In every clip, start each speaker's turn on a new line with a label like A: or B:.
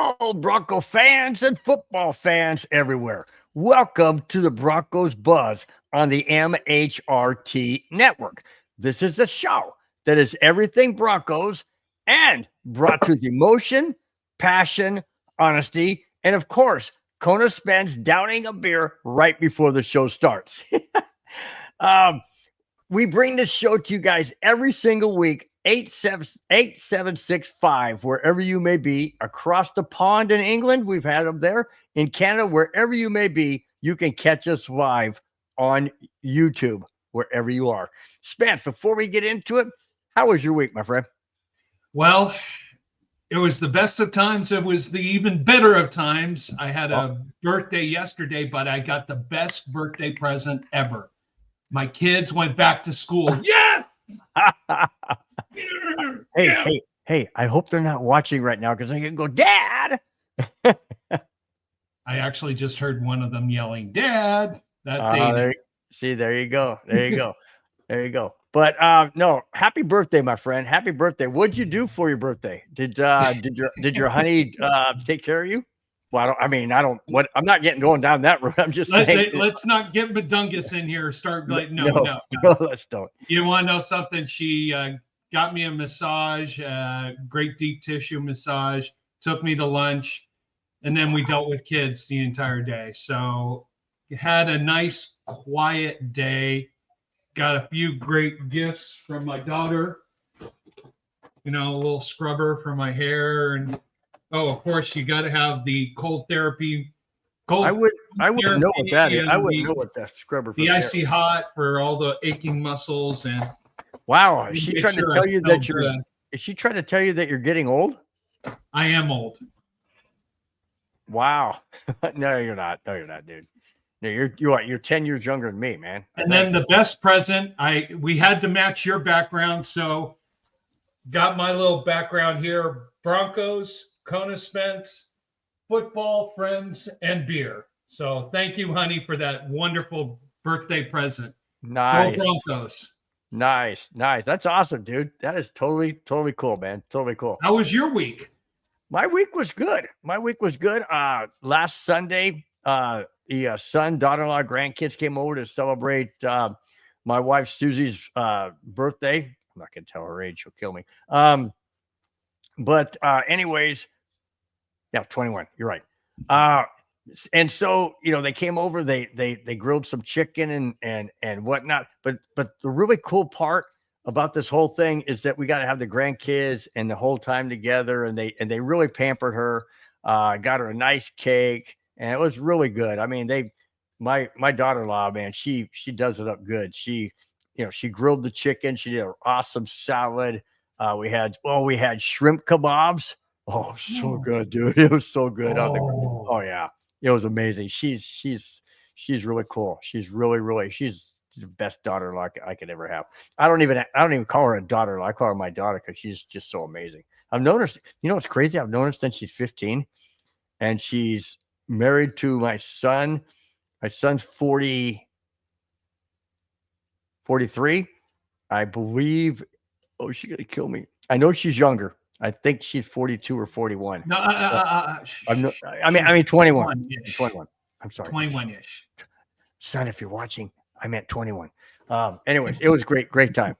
A: Hello, Bronco fans and football fans everywhere. Welcome to the Broncos Buzz on the MHRT network. This is a show that is everything Broncos and brought to the emotion, passion, honesty, and of course, Kona spends downing a beer right before the show starts. We bring this show to you guys every single week, 8765, wherever you may be, across the pond in England. We've had them there. In Canada, wherever you may be, you can catch us live on YouTube, wherever you are. Spence, before we get into it, how was your week, my friend?
B: Well, it was the best of times. It was the even better of times. I had a birthday yesterday, but I got the best birthday present ever. My kids went back to school. Yes!
A: Hey, I hope they're not watching right now because I can go, Dad.
B: I actually just heard one of them yelling, Dad. That's
A: there you go. But no, happy birthday, my friend. Happy birthday. What'd you do for your birthday? Did your honey take care of you? Well, I'm not going down that road. I'm just saying.
B: Let's not get Badungus in here. Start like, no.
A: Let's don't.
B: You want to know something? She got me a massage, great deep tissue massage, took me to lunch, and then we dealt with kids the entire day. So had a nice, quiet day. Got a few great gifts from my daughter. A little scrubber for my hair, and of course, you got to have the cold therapy.
A: I wouldn't know what that is. I wouldn't know what that scrubber.
B: The icy hot for all the aching muscles and.
A: Wow, is she trying to tell you that you're? Is she trying to tell you that you're getting old?
B: I am old.
A: Wow. No, you're not. No, you're not, dude. No, you're 10 years younger than me, man.
B: And then the best present, we had to match your background, so got my little background here: Broncos, Kona Spence, football, friends, and beer. So thank you, honey, for that wonderful birthday present.
A: Nice.
B: Go Broncos.
A: Nice. That's awesome, dude. That is totally cool, man. Totally cool.
B: How was your week?
A: My week was good. Last Sunday, the son, daughter-in-law, grandkids came over to celebrate my wife Susie's birthday. I'm not gonna tell her age; she'll kill me. But anyways, yeah, 21. You're right. And so they came over. They grilled some chicken and whatnot. But the really cool part about this whole thing is that we got to have the grandkids and the whole time together. And they really pampered her. Got her a nice cake, and it was really good. I mean, my daughter-in-law, man, she does it up good. She grilled the chicken. She did an awesome salad. We had shrimp kebabs. Oh, so good, dude. It was so good. Oh yeah. It was amazing. She's really cool. She's really she's the best daughter-in-law I could ever have. I don't even call her a daughter-in-law. I call her my daughter because she's just so amazing. I've noticed, what's crazy? I've noticed since she's 15 and she's married to my son. My son's 43. I believe. Oh, she's gonna kill me. I know she's younger. I think she's 42 or 41.
B: No,
A: I mean 21. 21. I'm sorry.
B: 21-ish.
A: Son, if you're watching, I meant 21. Anyways, it was great time.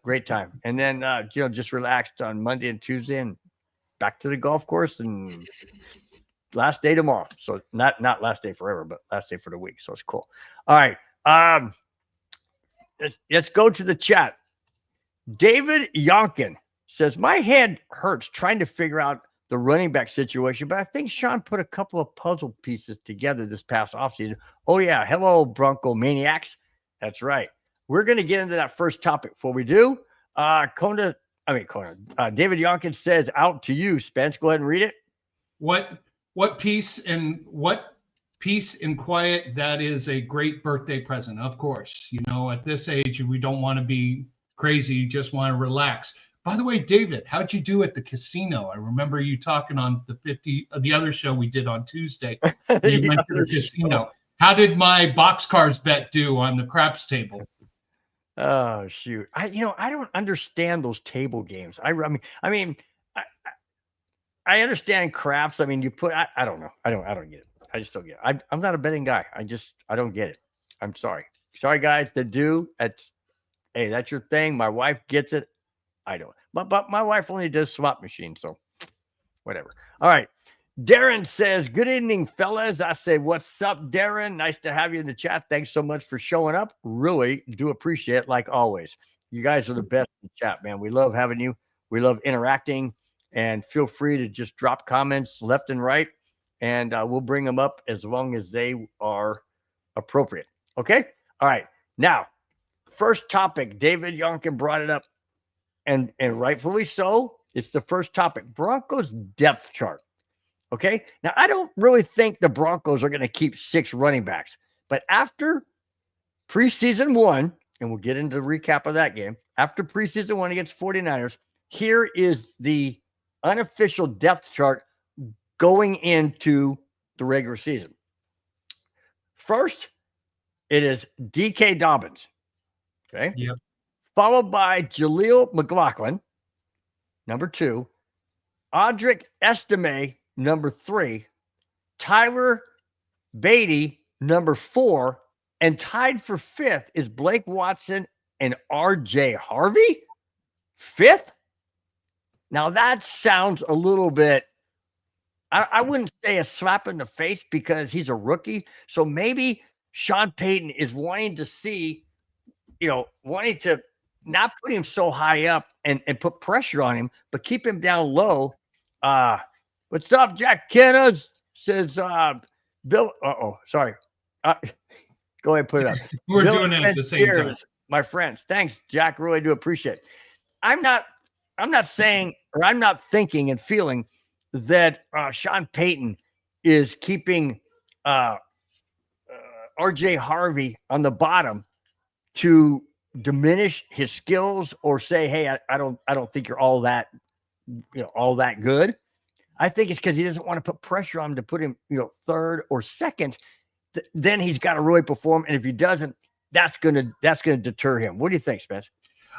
A: And then just relaxed on Monday and Tuesday and back to the golf course and last day tomorrow. So not last day forever, but last day for the week. So it's cool. All right. Let's go to the chat. David Yonkin says, my head hurts trying to figure out the running back situation, but I think Sean put a couple of puzzle pieces together this past offseason. Oh, yeah. Hello, Bronco Maniacs. That's right. We're going to get into that first topic. Before we do, David Yonkin says, out to you, Spence. Go ahead and read it.
B: What peace and quiet. That is a great birthday present, of course. At this age, we don't want to be crazy. You just want to relax. By the way, David, how'd you do at the casino? I remember you talking on the other show we did on Tuesday. You went to the casino. How did my boxcars bet do on the craps table?
A: Oh shoot! I don't understand those table games. I I understand craps. I mean, you put. I don't know. I don't get it. I just don't get it. I'm not a betting guy. I don't get it. I'm sorry. Sorry, guys. That do. Hey, that's your thing. My wife gets it. I don't. But my wife only does slot machines, so whatever. All right. Darren says, "Good evening, fellas." I say, "What's up, Darren? Nice to have you in the chat. Thanks so much for showing up. Really do appreciate it, like always. You guys are the best in the chat, man. We love having you. We love interacting, and feel free to just drop comments left and right, and we'll bring them up as long as they are appropriate. Okay. All right. Now, first topic. David Yonkin brought it up, and rightfully so. It's the first topic. Broncos depth chart. Okay. Now, I don't really think the Broncos are going to keep 6 running backs, but after preseason 1, and we'll get into the recap of that game, after preseason 1 against 49ers, here is the unofficial depth chart going into the regular season. First, it is DK Dobbins. Okay.
B: Yep.
A: Followed by Jaleel McLaughlin, number 2, Audric Estime, number 3, Tyler Beatty, number 4, and tied for 5th is Blake Watson and RJ Harvey. 5th? Now that sounds a little bit, I wouldn't say a slap in the face because he's a rookie. So maybe Sean Payton is wanting to see, wanting to not put him so high up and put pressure on him, but keep him down low. What's up, Jack Kenners? Says Bill. Sorry. Go ahead and put it up.
B: We're
A: Bill
B: doing it at the same time.
A: My friends. Thanks, Jack. Really do appreciate it. I'm not saying, or I'm not thinking and feeling that Sean Payton is keeping RJ Harvey on the bottom to diminish his skills or say, hey, I don't think you're all that good. I think it's because he doesn't want to put pressure on him to put him, 3rd or 2nd. Then he's got to really perform. And if he doesn't, that's gonna deter him. What do you think, Spence?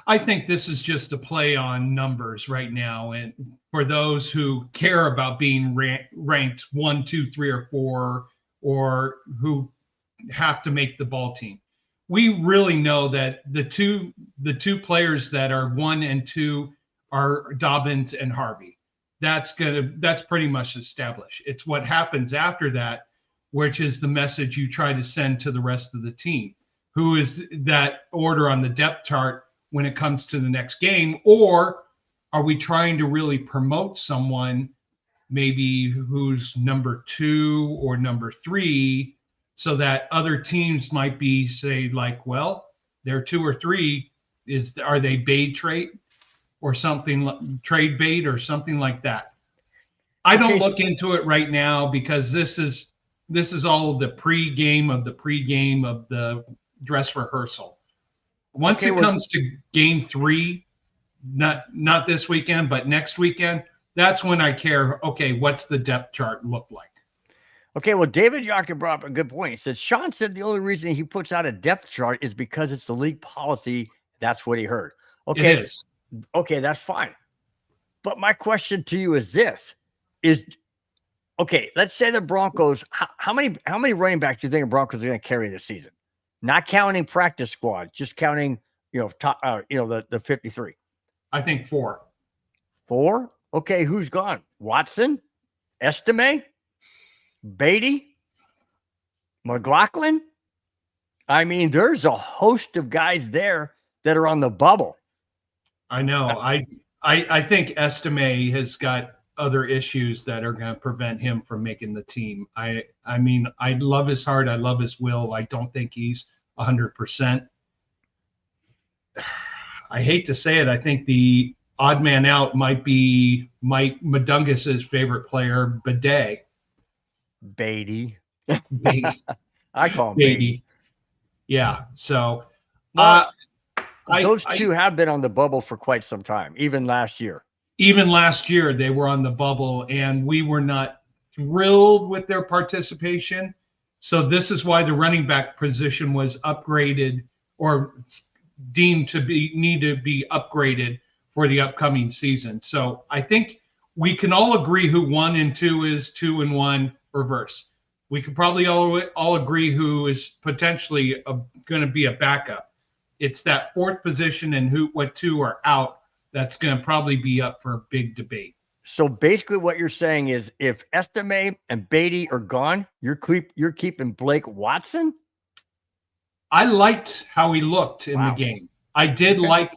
B: I think this is just a play on numbers right now. And for those who care about being ranked 1, 2, 3, or 4, or who have to make the ball team, we really know that the two players that are 1 and 2 are Dobbins and Harvey. That's pretty much established. It's what happens after that, which is the message you try to send to the rest of the team. Who is that order on the depth chart when it comes to the next game? Or are we trying to really promote someone maybe who's number 2 or number 3, so that other teams might be say like, well, they're 2 or 3. Are they bait trade or something, trade bait or something like that? I don't look into it right now because this is all of the pregame of the dress rehearsal. Once it comes to game 3, not this weekend, but next weekend, that's when I care. Okay, what's the depth chart look like?
A: Okay, well, David Yonkin brought up a good point. He said, Sean said the only reason he puts out a depth chart is because it's the league policy. That's what he heard. Okay.
B: It is.
A: Okay, that's fine. But my question to you is this: let's say the Broncos, how many running backs do you think the Broncos are going to carry this season? Not counting practice squad, just counting, the 53.
B: I think 4.
A: 4? Okay, who's gone? Watson, Estime, Beatty, McLaughlin. I mean, there's a host of guys there that are on the bubble.
B: I know. I think Estime has got other issues that are going to prevent him from making the team. I mean, I love his heart. I love his will. I don't think he's 100%. I hate to say it. I think the odd man out might be Mike Madungus's favorite player, Bidet.
A: Beatty.
B: Beatty.
A: I call him Beatty.
B: Yeah. So
A: those two have been on the bubble for quite some time, even last year.
B: Even last year, they were on the bubble, and we were not thrilled with their participation. So this is why the running back position was upgraded or deemed to need to be upgraded for the upcoming season. So I think we can all agree who 1 and 2 is, 2 and 1 reverse. We could probably all agree who is potentially going to be a backup. It's that 4th position and what 2 are out that's going to probably be up for a big debate.
A: So basically what you're saying is if Estime and Beatty are gone, you're keeping Blake Watson?
B: I liked how he looked in the game. I did like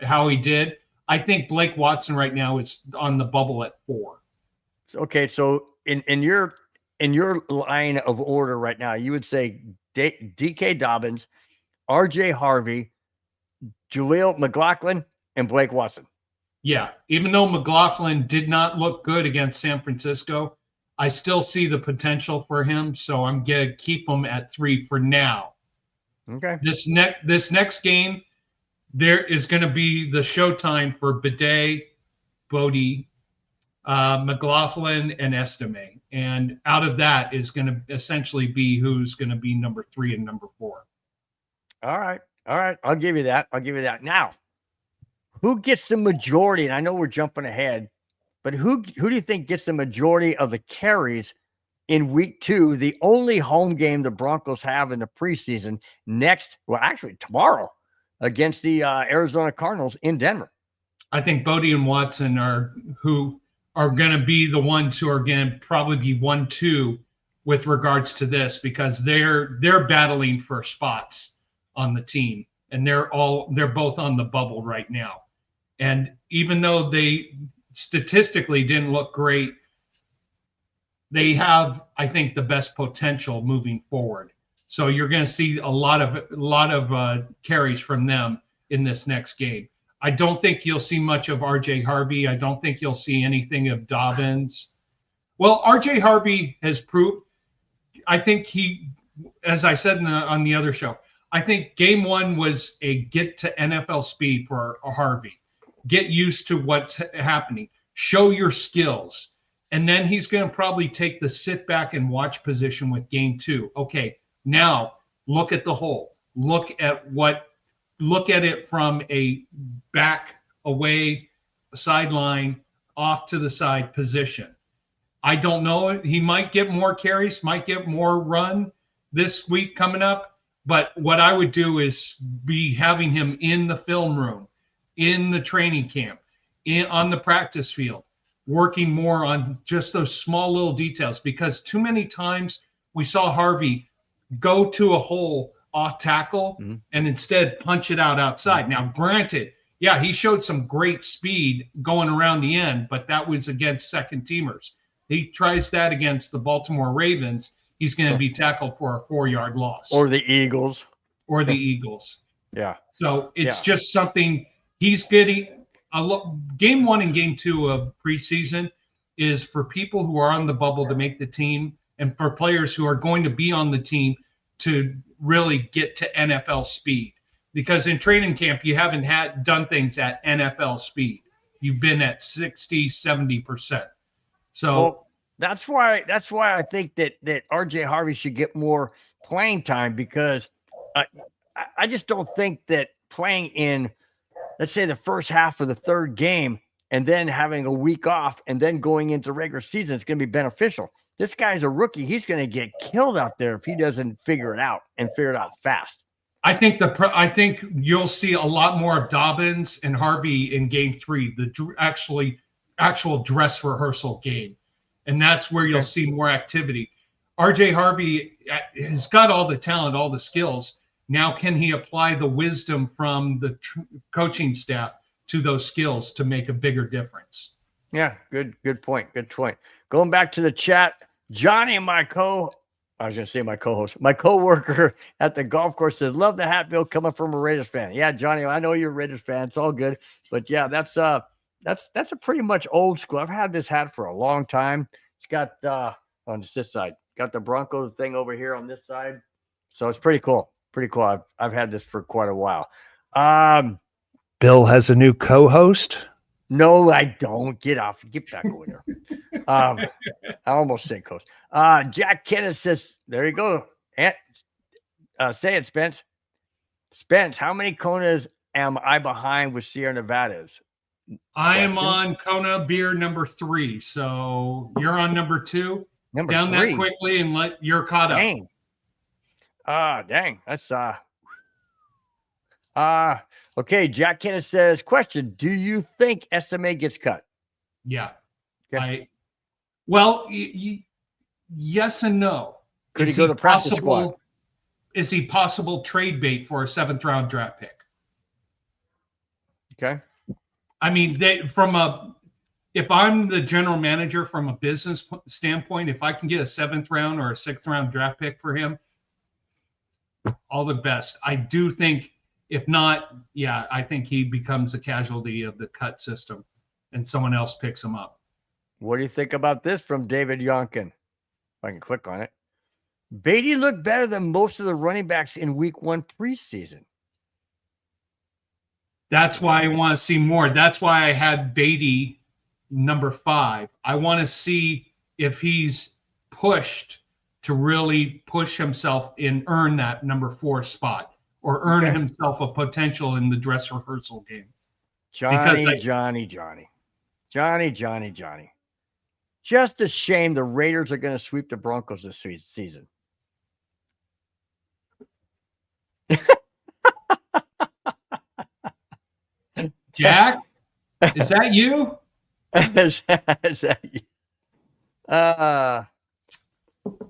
B: how he did. I think Blake Watson right now is on the bubble at 4.
A: Okay, so in your line of order right now, you would say DK Dobbins, RJ Harvey, Jaleel McLaughlin, and Blake Watson.
B: Yeah, even though McLaughlin did not look good against San Francisco, I still see the potential for him, so I'm going to keep him at 3 for now.
A: Okay.
B: This next game, there is going to be the showtime for Bidet, Bodie, McLaughlin, and Estime. And out of that is going to essentially be who's going to be number 3 and number 4.
A: All right. I'll give you that. Now, who gets the majority? And I know we're jumping ahead, but who do you think gets the majority of the carries in week 2, the only home game the Broncos have in the preseason tomorrow against the Arizona Cardinals in Denver?
B: I think Bodie and Watson are going to be the ones who are going to probably be 1-2 with regards to this, because they're battling for spots on the team, and they're both on the bubble right now. And even though they statistically didn't look great, they have, I think, the best potential moving forward. So you're going to see a lot of carries from them in this next game. I don't think you'll see much of RJ Harvey. I don't think you'll see anything of Dobbins. Well, RJ Harvey has proved, I think as I said on the other show, I think game 1 was a get to NFL speed for Harvey. Get used to what's happening. Show your skills. And then he's going to probably take the sit back and watch position with game 2. Okay, now look at the whole. Look at it from a back, away, sideline, off to the side position. I don't know. He might get more carries, might get more run this week coming up. But what I would do is be having him in the film room, in the training camp, on the practice field, working more on just those small little details, because too many times we saw Harvey go to a hole off tackle and instead punch it outside. Now, granted, yeah, he showed some great speed going around the end, but that was against second teamers. He tries that against the Baltimore Ravens, he's going to be tackled for a 4-yard loss.
A: Or the Eagles.
B: Yeah. So it's just something he's getting. Game 1 and game 2 of preseason is for people who are on the bubble to make the team, and for players who are going to be on the team to really get to NFL speed. Because in training camp, you haven't done things at NFL speed. You've been at 60, 70%. So
A: that's why I think that RJ Harvey should get more playing time, because I just don't think that playing in, let's say, the first half of the 3rd game and then having a week off and then going into regular season is going to be beneficial. This guy's a rookie. He's going to get killed out there if he doesn't figure it out and figure it out fast.
B: I think you'll see a lot more of Dobbins and Harvey in game 3, the actual dress rehearsal game. And that's where you'll see more activity. RJ Harvey has got all the talent, all the skills. Now, can he apply the wisdom from the coaching staff to those skills to make a bigger difference?
A: Yeah, good point. Going back to the chat, Johnny, my co-host, my co-worker at the golf course says, love the hat, Bill, coming from a Raiders fan. Yeah, Johnny, I know you're a Raiders fan. It's all good. But yeah, that's a pretty much old school. I've had this hat for a long time. It's got on this side, got the Broncos thing over here on this side. So it's pretty cool. I've had this for quite a while.
C: Bill has a new co-host.
A: No, I don't. Get back over there. I almost said coast. Jack Kenneth says, there you go. Say it, Spence. Spence, how many Konas am I behind with Sierra Nevadas?
B: I am
A: Question?
B: on Kona beer number 3. So you're on number 2.
A: Number
B: Down
A: 3.
B: that quickly and you're caught up.
A: Dang. Dang. That's okay. Jack Kenneth says, question, do you think SMA gets cut?
B: Yeah.
A: Okay.
B: Well, yes and no.
A: Could he go to practice squad?
B: Is he possible trade bait for a 7th round draft pick?
A: Okay.
B: I mean, if I'm the general manager from a business standpoint, if I can get a 7th round or a 6th round draft pick for him, all the best. I do think, if not, yeah, I think he becomes a casualty of the cut system and someone else picks him up.
A: What do you think about this from David Yonkin? If I can click on it. Beatty looked better than most of the running backs in week 1 preseason.
B: That's why I want to see more. That's why I had Beatty number 5. I want to see if he's pushed to really push himself and earn that number 4 spot, or earn himself a potential in the dress rehearsal game.
A: Johnny. Just a shame the Raiders are going to sweep the Broncos this season.
B: Jack, is that you?
A: Is that you?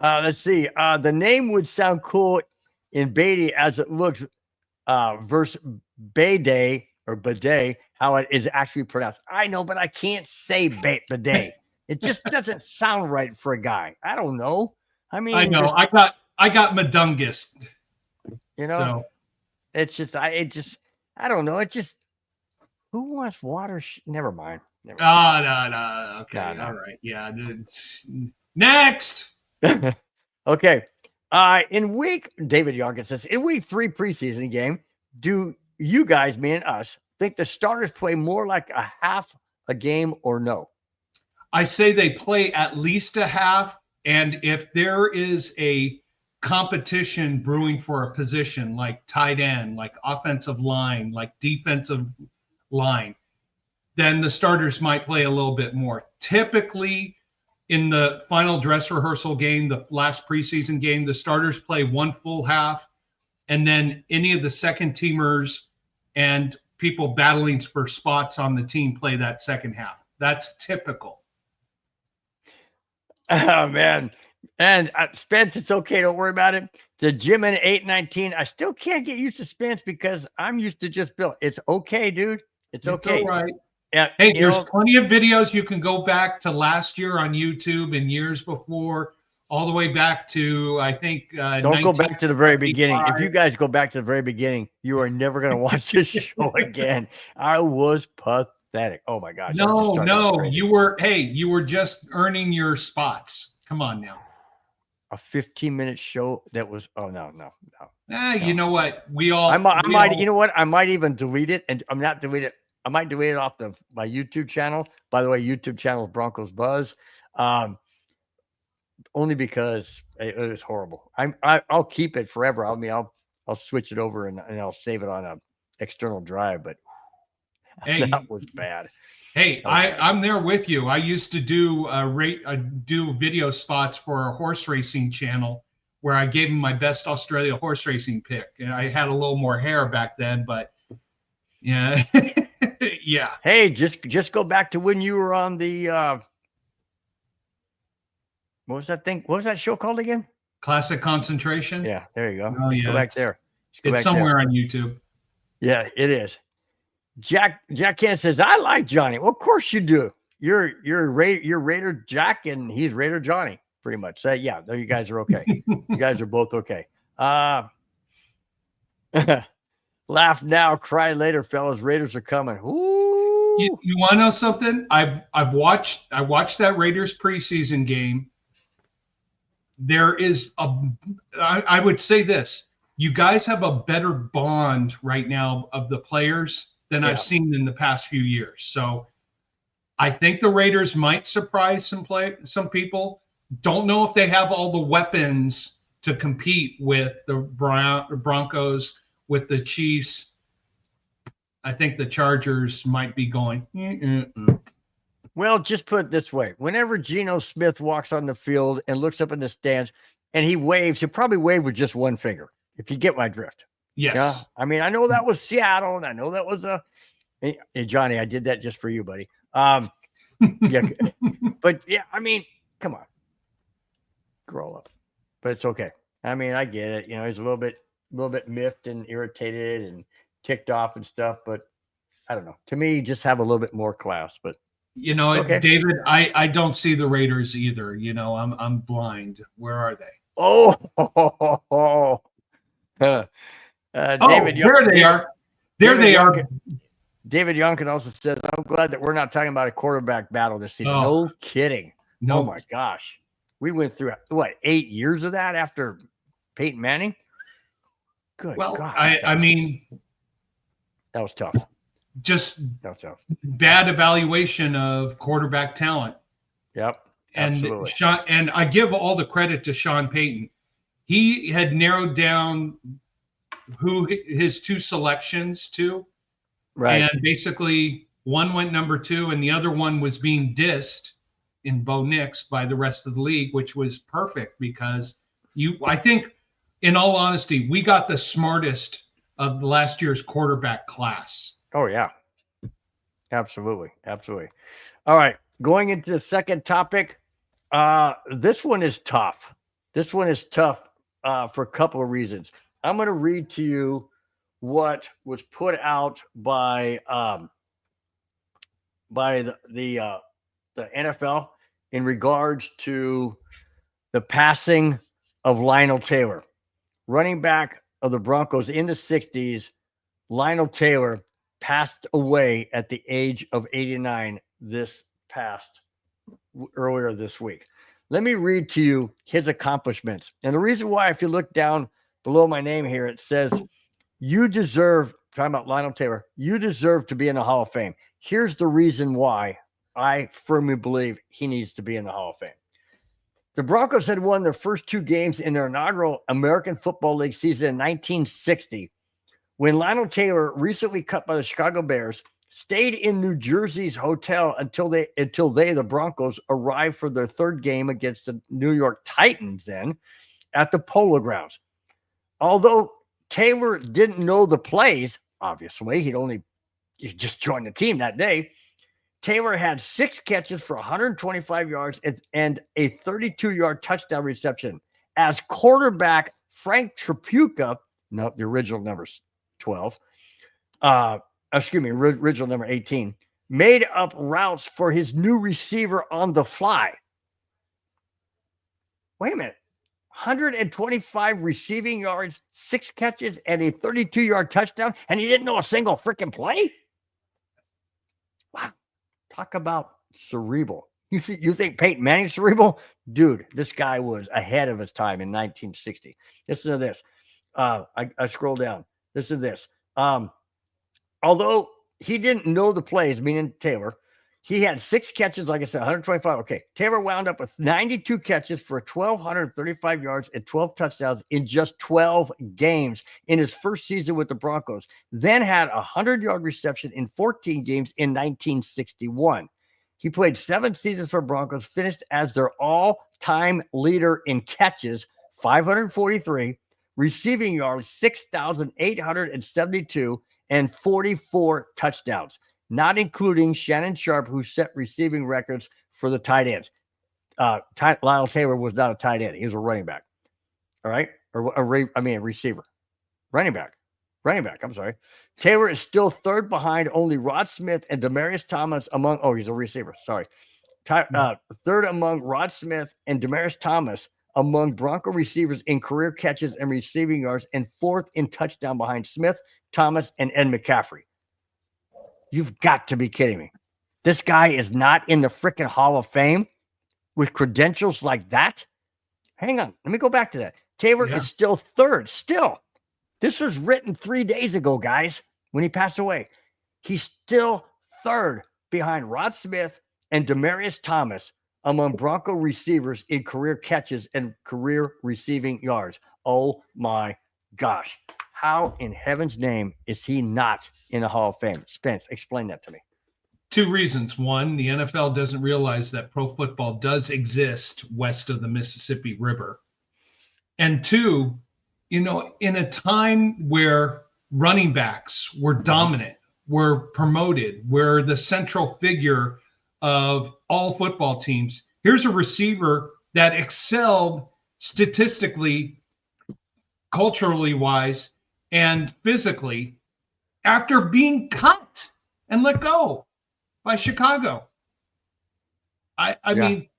A: Let's see. The name would sound cool in Beatty as it looks versus Bidet or Bidet, how it is actually pronounced. I know, but I can't say Bidet. It just doesn't sound right for a guy. I don't know. I mean,
B: I know. I got Madungus.
A: You know, so. It's just I don't know. It just, who wants water? Never mind.
B: No. Okay. No. All right. Yeah. Next.
A: Okay. David Yonkin says, in week 3 preseason game, do you guys, me and us, think the starters play more like a half a game or no?
B: I say they play at least a half. And if there is a competition brewing for a position like tight end, like offensive line, like defensive line, then the starters might play a little bit more. Typically, in the final dress rehearsal game, the last preseason game, the starters play 1 full half, and then any of the second teamers and people battling for spots on the team play that second half. That's typical.
A: Oh, man. And Spence, it's okay. Don't worry about it. The Jim and 819, I still can't get used to Spence because I'm used to just Bill. It's okay, dude. It's okay.
B: All right. Yeah, hey, there's plenty of videos. You can go back to last year on YouTube and years before, all the way back to, I think,
A: don't go back to the very beginning. If you guys go back to the very beginning, you are never going to watch this show again. I was pathetic. Oh my gosh.
B: No, you were just earning your spots. Come on now.
A: A 15-minute show that was, no.
B: You know what?
A: You know what? I might even delete it, and I'm not delete it. I might delete it off my YouTube channel. By the way, YouTube channel is Broncos Buzz. Only because it was horrible. I'll keep it forever. I mean, I'll switch it over and I'll save it on an external drive. But that was bad.
B: Hey, I'm there with you. I used to do video spots for a horse racing channel where I gave him my best Australia horse racing pick. And I had a little more hair back then, but yeah. Yeah.
A: Hey, just go back to when you were on the what was that thing? What was that show called again?
B: Classic Concentration.
A: Yeah, there you go.
B: Oh,
A: Go back there.
B: It's somewhere on YouTube.
A: Yeah, it is. Jack Ken says, I like Johnny. Well, of course you do. You're Raider Jack and he's Raider Johnny, pretty much. So yeah, you guys are okay. You guys are both okay. Laugh now, cry later, fellas. Raiders are coming. Ooh.
B: You want to know something? I watched that Raiders preseason game. There is I would say this. You guys have a better bond right now of the players than I've seen in the past few years. So I think the Raiders might surprise some people. Don't know if they have all the weapons to compete with the Broncos, with the Chiefs. I think the Chargers might be going.
A: Well, just put it this way. Whenever Geno Smith walks on the field and looks up in the stands and he waves, he'll probably wave with just one finger, if you get my drift.
B: Yes.
A: Yeah. I mean, I know that was Seattle, and I know that was hey, Johnny, I did that just for you, buddy. Yeah. But yeah, I mean, come on. Grow up. But it's okay. I mean, I get it. You know, he's a little bit miffed and irritated and ticked off and stuff, but I don't know. To me, just have a little bit more class, but
B: you know,
A: okay.
B: David, I don't see the Raiders either. You know, I'm blind. Where are they?
A: David,
B: there they are. There
A: David
B: they
A: Young,
B: are.
A: David Youngkin also says, I'm glad that we're not talking about a quarterback battle this season.
B: Oh.
A: No kidding.
B: No.
A: Oh, my gosh. We went through, what, 8 years of that after Peyton Manning? Good
B: Well,
A: God.
B: I mean,
A: that was tough.
B: Just
A: That was tough.
B: bad evaluation of quarterback talent.
A: Yep.
B: And
A: Absolutely.
B: and I give all the credit to Sean Payton. He had narrowed down who his two selections to.
A: Right.
B: And basically one went number 2 and the other one was being dissed in Bo Nix by the rest of the league, which was perfect because I think in all honesty, we got the smartest of last year's quarterback class.
A: Oh, yeah. Absolutely. Absolutely. All right. Going into the second topic. This one is tough. This one is tough for a couple of reasons. I'm going to read to you what was put out by the NFL in regards to the passing of Lionel Taylor, running back of the Broncos in the 60s. Lionel Taylor passed away at the age of 89 earlier this week. Let me read to you his accomplishments. And the reason why, if you look down below my name here, it says, you deserve, talking about Lionel Taylor, you deserve to be in the Hall of Fame. Here's the reason why I firmly believe he needs to be in the Hall of Fame. The Broncos had won their first 2 games in their inaugural American Football League season in 1960, when Lionel Taylor, recently cut by the Chicago Bears, stayed in New Jersey's hotel until they, the Broncos, arrived for their 3rd game against the New York Titans then at the Polo Grounds. Although Taylor didn't know the plays, obviously, he just joined the team that day, Taylor had 6 catches for 125 yards and a 32-yard touchdown reception as quarterback Frank Tripucka, no, the original number's 12, original number 18, made up routes for his new receiver on the fly. Wait a minute. 125 receiving yards, 6 catches, and a 32-yard touchdown, and he didn't know a single freaking play? Wow. Talk about cerebral. You think Peyton Manning's cerebral? Dude, this guy was ahead of his time in 1960. Listen to this. I scroll down. Listen to this. Although he didn't know the plays, meaning Taylor, he had 6 catches, like I said, 125. Okay, Taylor wound up with 92 catches for 1,235 yards and 12 touchdowns in just 12 games in his first season with the Broncos. Then had a 100-yard reception in 14 games in 1961. He played 7 seasons for Broncos, finished as their all-time leader in catches, 543, receiving yards, 6,872, and 44 touchdowns, not including Shannon Sharp, who set receiving records for the tight ends. Lionel Taylor was not a tight end. He was a running back. All right? A receiver. Running back. I'm sorry. Taylor is still 3rd behind only Rod Smith and Demaryius Thomas among, he's a receiver. Sorry. 3rd among Rod Smith and Demaryius Thomas among Bronco receivers in career catches and receiving yards, and 4th in touchdown behind Smith, Thomas, and Ed McCaffrey. You've got to be kidding me. This guy is not in the freaking Hall of Fame with credentials like that? Hang on. Let me go back to that. Taylor is still 3rd. Still. This was written 3 days ago, guys, when he passed away. He's still 3rd behind Rod Smith and Demaryius Thomas among Bronco receivers in career catches and career receiving yards. Oh, my gosh. How in heaven's name is he not in the Hall of Fame? Spence, explain that to me.
B: 2 reasons. One, the NFL doesn't realize that pro football does exist west of the Mississippi River. And 2, in a time where running backs were dominant, were promoted, were the central figure of all football teams, here's a receiver that excelled statistically, culturally wise, and physically after being cut and let go by Chicago. I mean,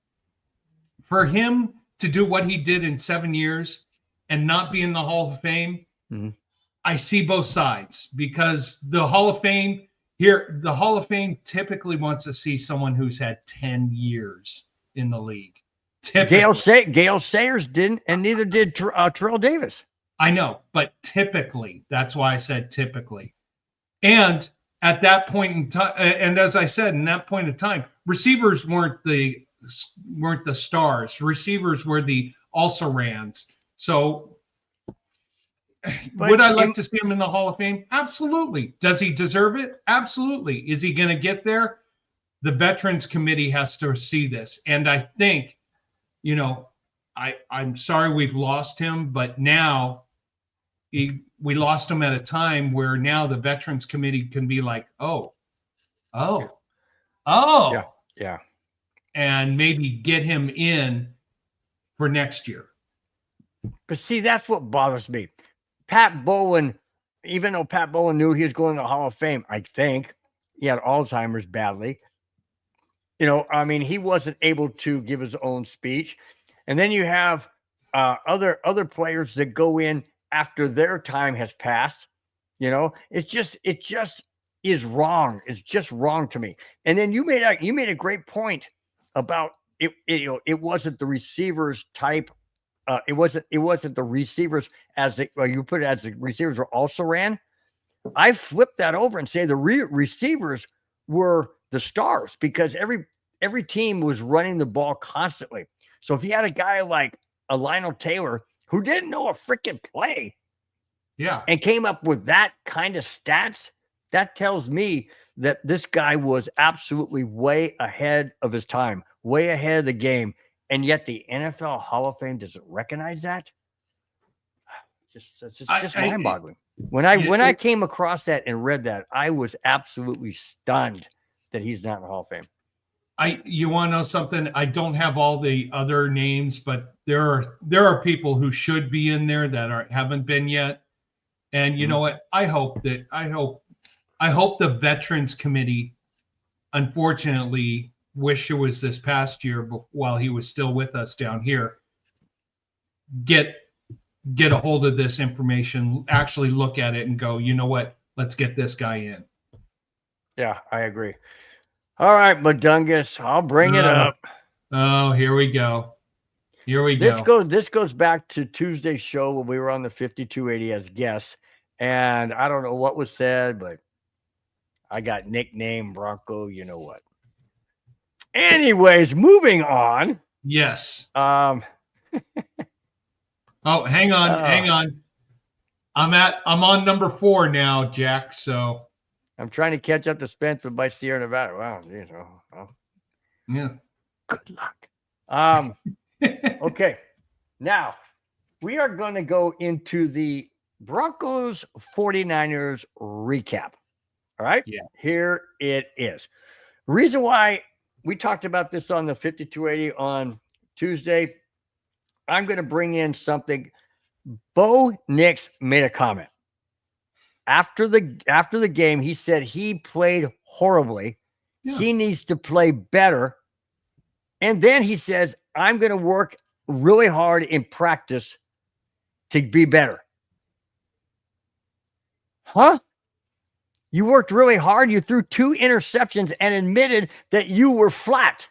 B: for him to do what he did in 7 years and not be in the Hall of Fame, I see both sides, because the Hall of Fame typically wants to see someone who's had 10 years in the league.
A: Gale Sayers didn't, and neither did Terrell Davis.
B: I know, but typically, that's why I said typically. And at that point in time, and as I said, in that point in time, receivers weren't the stars. Receivers were the also-rans. So would I like to see him in the Hall of Fame? Absolutely. Does he deserve it? Absolutely. Is he going to get there? The Veterans Committee has to see this. And I think, I'm sorry we've lost him, but now we lost him at a time where now the Veterans Committee can be like, oh,
A: yeah,
B: and maybe get him in for next year.
A: But see, that's what bothers me. Pat Bowlen, even though Pat Bowlen knew he was going to the Hall of Fame, I think he had Alzheimer's badly. He wasn't able to give his own speech. And then you have other players that go in after their time has passed. It just is wrong. It's just wrong to me. And then you made a great point about it. It wasn't the receivers type. It wasn't the receivers you put it as the receivers were also ran. I flipped that over and say the receivers were the stars, because every team was running the ball constantly. So if you had a guy like a Lionel Taylor who didn't know a freaking play, and came up with that kind of stats, that tells me that this guy was absolutely way ahead of his time, way ahead of the game. And yet the NFL Hall of Fame doesn't recognize that. It's just mind-boggling. When I came across that and read that, I was absolutely stunned that he's not in the Hall of Fame.
B: You want to know something? I don't have all the other names, but there are people who should be in there that haven't been yet. And you know what? I hope the Veterans Committee, unfortunately, wish it was this past year, but while he was still with us down here, get a hold of this information, actually look at it and go, you know what? Let's get this guy in.
A: Yeah, I agree. All right, Madungus, I'll bring it up.
B: Oh, here we go. This
A: goes back to Tuesday's show when we were on the 5280 as guests, and I don't know what was said, but I got nicknamed Bronco, you know what. Anyways, moving on.
B: Yes. Oh, hang on. I'm on number 4 now, Jack. So
A: I'm trying to catch up to Spence by Sierra Nevada. Wow,
B: yeah.
A: Good luck. Okay. Now we are going to go into the Broncos 49ers recap. All right.
B: Yeah.
A: Here it is. Reason why we talked about this on the 5280 on Tuesday. I'm going to bring in something. Bo Nix made a comment after the game. He said he played horribly. Yeah. He needs to play better. And then he says, I'm going to work really hard in practice to be better. Huh? You worked really hard. You threw 2 interceptions and admitted that you were flat.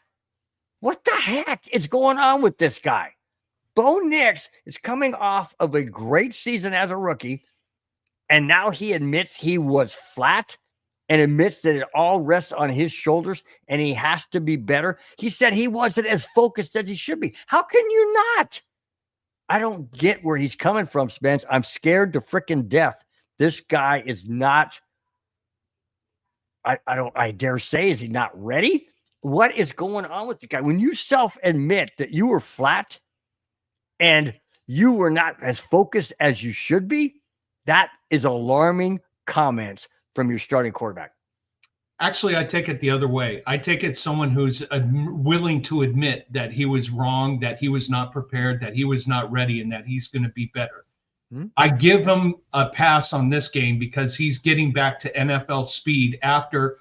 A: What the heck is going on with this guy? Bo Nix is coming off of a great season as a rookie, and now he admits he was flat and admits that it all rests on his shoulders and he has to be better. He said he wasn't as focused as he should be. How can you not? I don't get where he's coming from, Spence. I'm scared to freaking death. This guy is not. I dare say, is he not ready? What is going on with the guy? When you self-admit that you were flat and you were not as focused as you should be, that is alarming comments from your starting quarterback.
B: Actually, I take it the other way. I take it someone who's willing to admit that he was wrong, that he was not prepared, that he was not ready, and that he's going to be better. I give him a pass on this game because he's getting back to NFL speed after,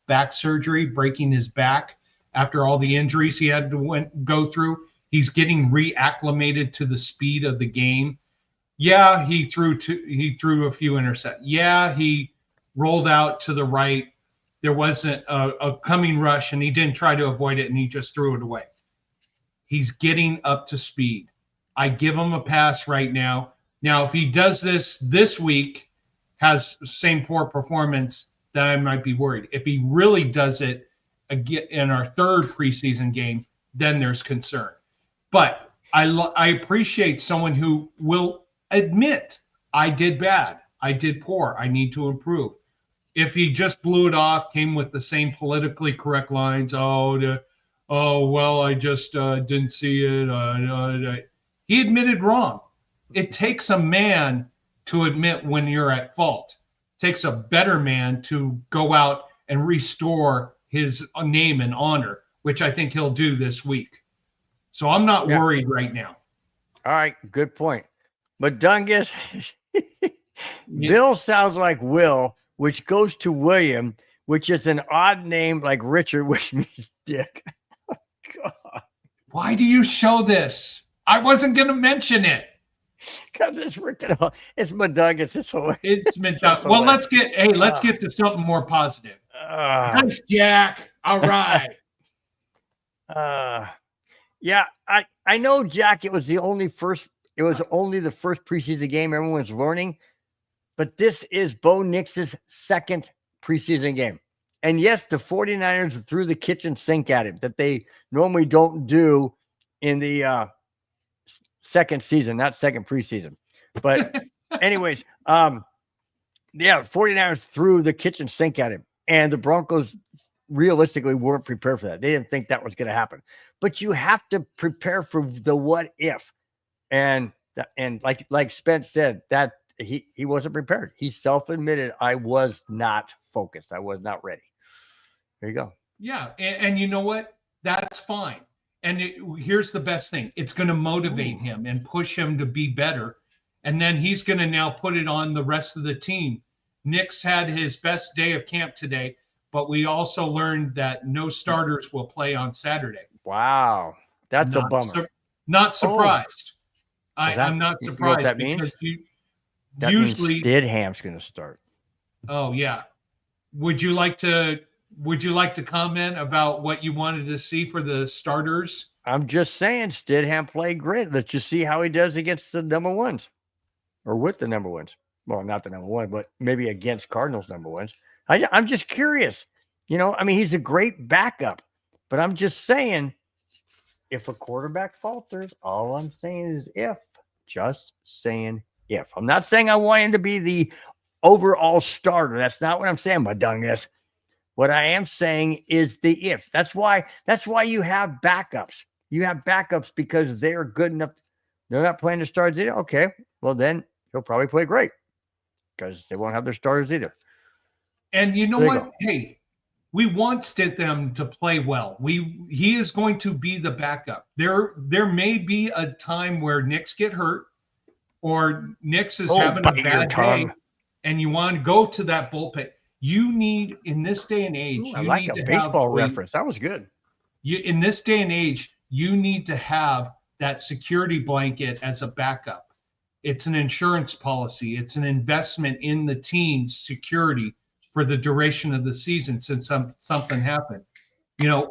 B: back surgery, breaking his back, after all the injuries he had to go through. He's getting reacclimated to the speed of the game. Yeah, he threw a few interceptions. Yeah, he rolled out to the right. There wasn't a coming rush, and he didn't try to avoid it, and he just threw it away. He's getting up to speed. I give him a pass right now. Now, if he does this week, has same poor performance, then I might be worried. If he really does it again in our third preseason game, then there's concern. But I appreciate someone who will admit, I did bad, I did poor, I need to improve. If he just blew it off, came with the same politically correct lines, well, I just didn't see it. He admitted wrong. It takes a man to admit when you're at fault. It takes a better man to go out and restore his name and honor, which I think he'll do this week. So I'm not worried right now.
A: All right, good point. But Dungus, Bill sounds like Will, which goes to William, which is an odd name like Richard, which means dick. Oh, God.
B: Why do you show this? I wasn't going to mention it.
A: Because it's freaking, it's Madungus. It's hilarious.
B: It's Madungus. Well, let's get to something more positive. Thanks, Jack. All right.
A: Yeah, I know, Jack. It was only the first preseason game. Everyone's learning, but this is Bo Nix's second preseason game. And yes, the 49ers threw the kitchen sink at him that they normally don't do in the second season, not second preseason. But anyways, 49ers threw the kitchen sink at him, and the Broncos realistically weren't prepared for that. They didn't think that was going to happen. But you have to prepare for the what if. And like Spence said, that he wasn't prepared. He self-admitted, I was not focused. I was not ready. There you go.
B: Yeah, and you know what? That's fine. And here's the best thing. It's going to motivate him and push him to be better. And then he's going to now put it on the rest of the team. Nick's had his best day of camp today, but we also learned that no starters will play on Saturday.
A: Wow. That's a bummer.
B: Not surprised. I'm not surprised.
A: You know what that means? That usually means Stidham's going to start.
B: Oh, yeah. Would you like to comment about what you wanted to see for the starters?
A: I'm just saying, Stidham played great. Let's just see how he does against the number ones, or with the number ones. Well, not the number one, but maybe against Cardinals number ones. I'm just curious. He's a great backup, but I'm just saying, if a quarterback falters, all I'm saying is if. Just saying if. I'm not saying I want him to be the overall starter. That's not what I'm saying, my dungus. What I am saying is the if. That's why you have backups. You have backups because they're good enough. They're not playing the starters either. Okay, well then he'll probably play great because they won't have their starters either.
B: And you know what? Hey, we want Stidham to play well. He is going to be the backup. There may be a time where Knicks get hurt or Knicks is having a bad day, and you want to go to that bullpen. You need, in this day and age,
A: I like a baseball reference. That was good.
B: In this day and age, you need to have that security blanket as a backup. It's an insurance policy. It's an investment in the team's security for the duration of the season since something happened.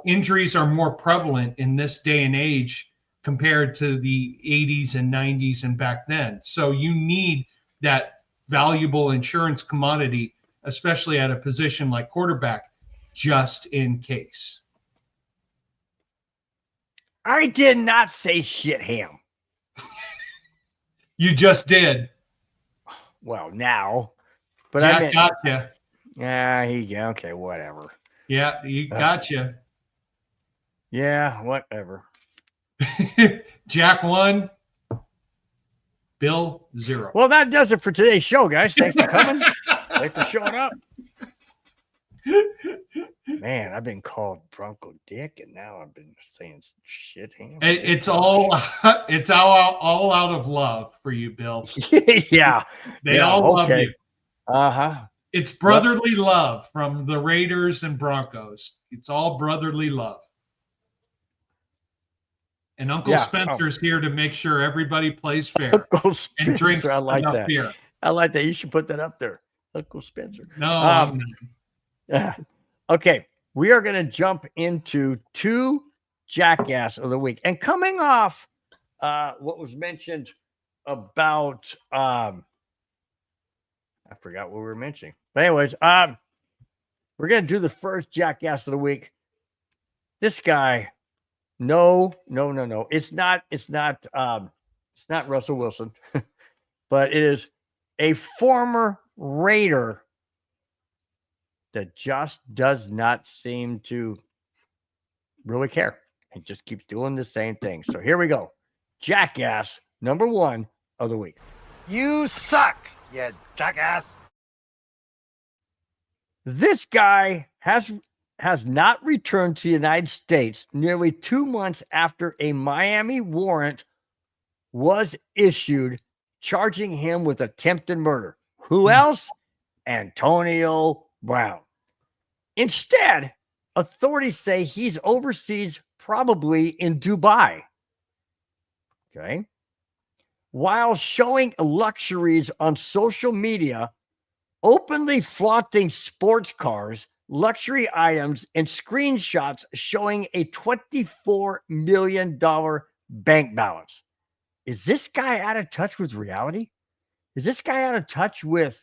B: Injuries are more prevalent in this day and age compared to the 80s and 90s and back then. So you need that valuable insurance commodity, especially at a position like quarterback, just in case.
A: I did not say shit ham.
B: You just did.
A: Well, now, but
B: Jack
A: I meant,
B: got you.
A: yeah, okay, whatever.
B: Yeah, he got you.
A: Yeah, whatever.
B: Jack 1, Bill 0.
A: Well, that does it for today's show, guys. Thanks for coming. Thanks for showing up. Man, I've been called Bronco Dick, and now I've been saying shit.
B: It's all out of love for you, Bill.
A: Yeah.
B: They all love
A: okay.
B: you.
A: Uh-huh.
B: It's brotherly love from the Raiders and Broncos. It's all brotherly love. And Uncle Spencer's here to make sure everybody plays fair
A: Uncle Spencer,
B: and drinks
A: I like
B: enough
A: that.
B: beer.
A: I like that. You should put that up there. Uncle Spencer.
B: No,
A: okay. We are going to jump into 2 Jackass of the week. And coming off what was mentioned about I forgot what we were mentioning. But anyways, we're going to do the first Jackass of the week. This guy, no. It's not Russell Wilson, but it is a former Raider that just does not seem to really care and just keeps doing the same thing. So here we go. Jackass number 1 of the week.
D: You suck, you jackass.
A: This guy has not returned to the United States nearly 2 months after a Miami warrant was issued charging him with attempted murder. Who else? Antonio Brown. Instead, authorities say he's overseas, probably in Dubai. Okay. While showing luxuries on social media, openly flaunting sports cars, luxury items, and screenshots showing a $24 million bank balance. Is this guy out of touch with reality? Is this guy out of touch with...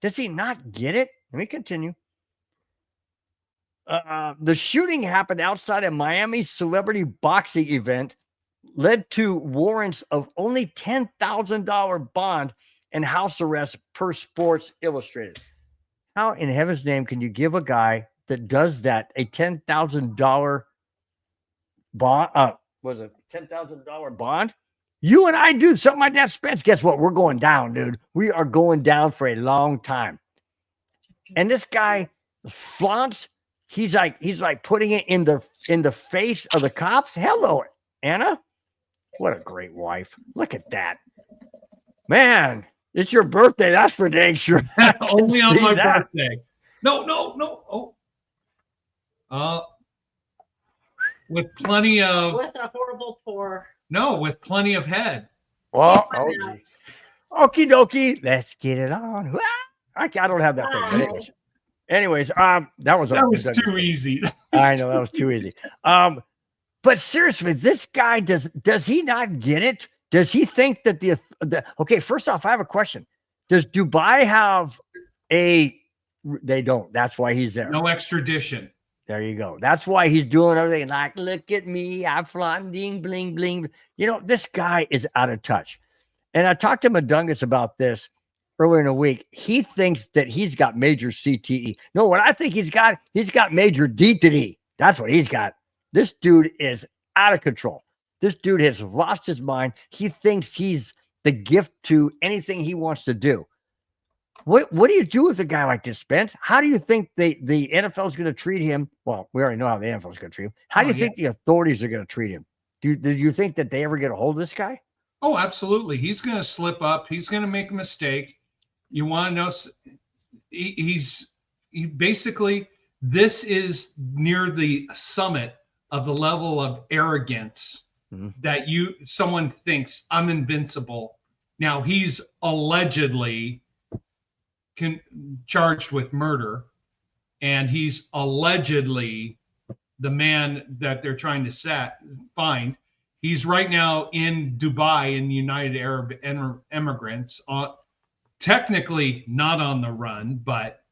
A: Does he not get it? Let me continue. The shooting happened outside a Miami celebrity boxing event, led to warrants of only $10,000 bond and house arrest per Sports Illustrated. How in heaven's name can you give a guy that does that a $10,000 bond? Was it $10,000 bond? You and I do something like that, Spence. Guess what? We're going down, dude. We are going down for a long time. And this guy flaunts. He's like putting it in the face of the cops. Hello, Anna. What a great wife. Look at that. Man, it's your birthday. That's for dang sure.
B: Only on my birthday. No. With plenty of...
E: With a horrible pour.
B: No, with plenty of head.
A: Well, geez. Okie dokie. Let's get it on. I don't have that thing. But anyways, that was
B: too easy.
A: I know that was too easy. But seriously, this guy does he not get it? Does he think that the okay? First off, I have a question. Does Dubai have a? They don't. That's why he's there.
B: No extradition.
A: There you go. That's why he's doing everything like, look at me, I'm flaunting, bling, bling. You know, this guy is out of touch. And I talked to Madungus about this earlier in the week. He thinks that he's got major CTE. No, what I think he's got major D. That's what he's got. This dude is out of control. This dude has lost his mind. He thinks he's the gift to anything he wants to do. What do you do with a guy like this, Spence? How do you think the NFL is going to treat him? Well, we already know how the NFL is going to treat him. How do you think the authorities are going to treat him? Do you think that they ever get a hold of this guy?
B: Oh, absolutely. He's going to slip up. He's going to make a mistake. You want to know? He basically, this is near the summit of the level of arrogance that someone thinks I'm invincible. Now he's allegedly charged with murder, and he's allegedly the man that they're trying to find. He's right now in Dubai in United Arab Emirates, technically not on the run, but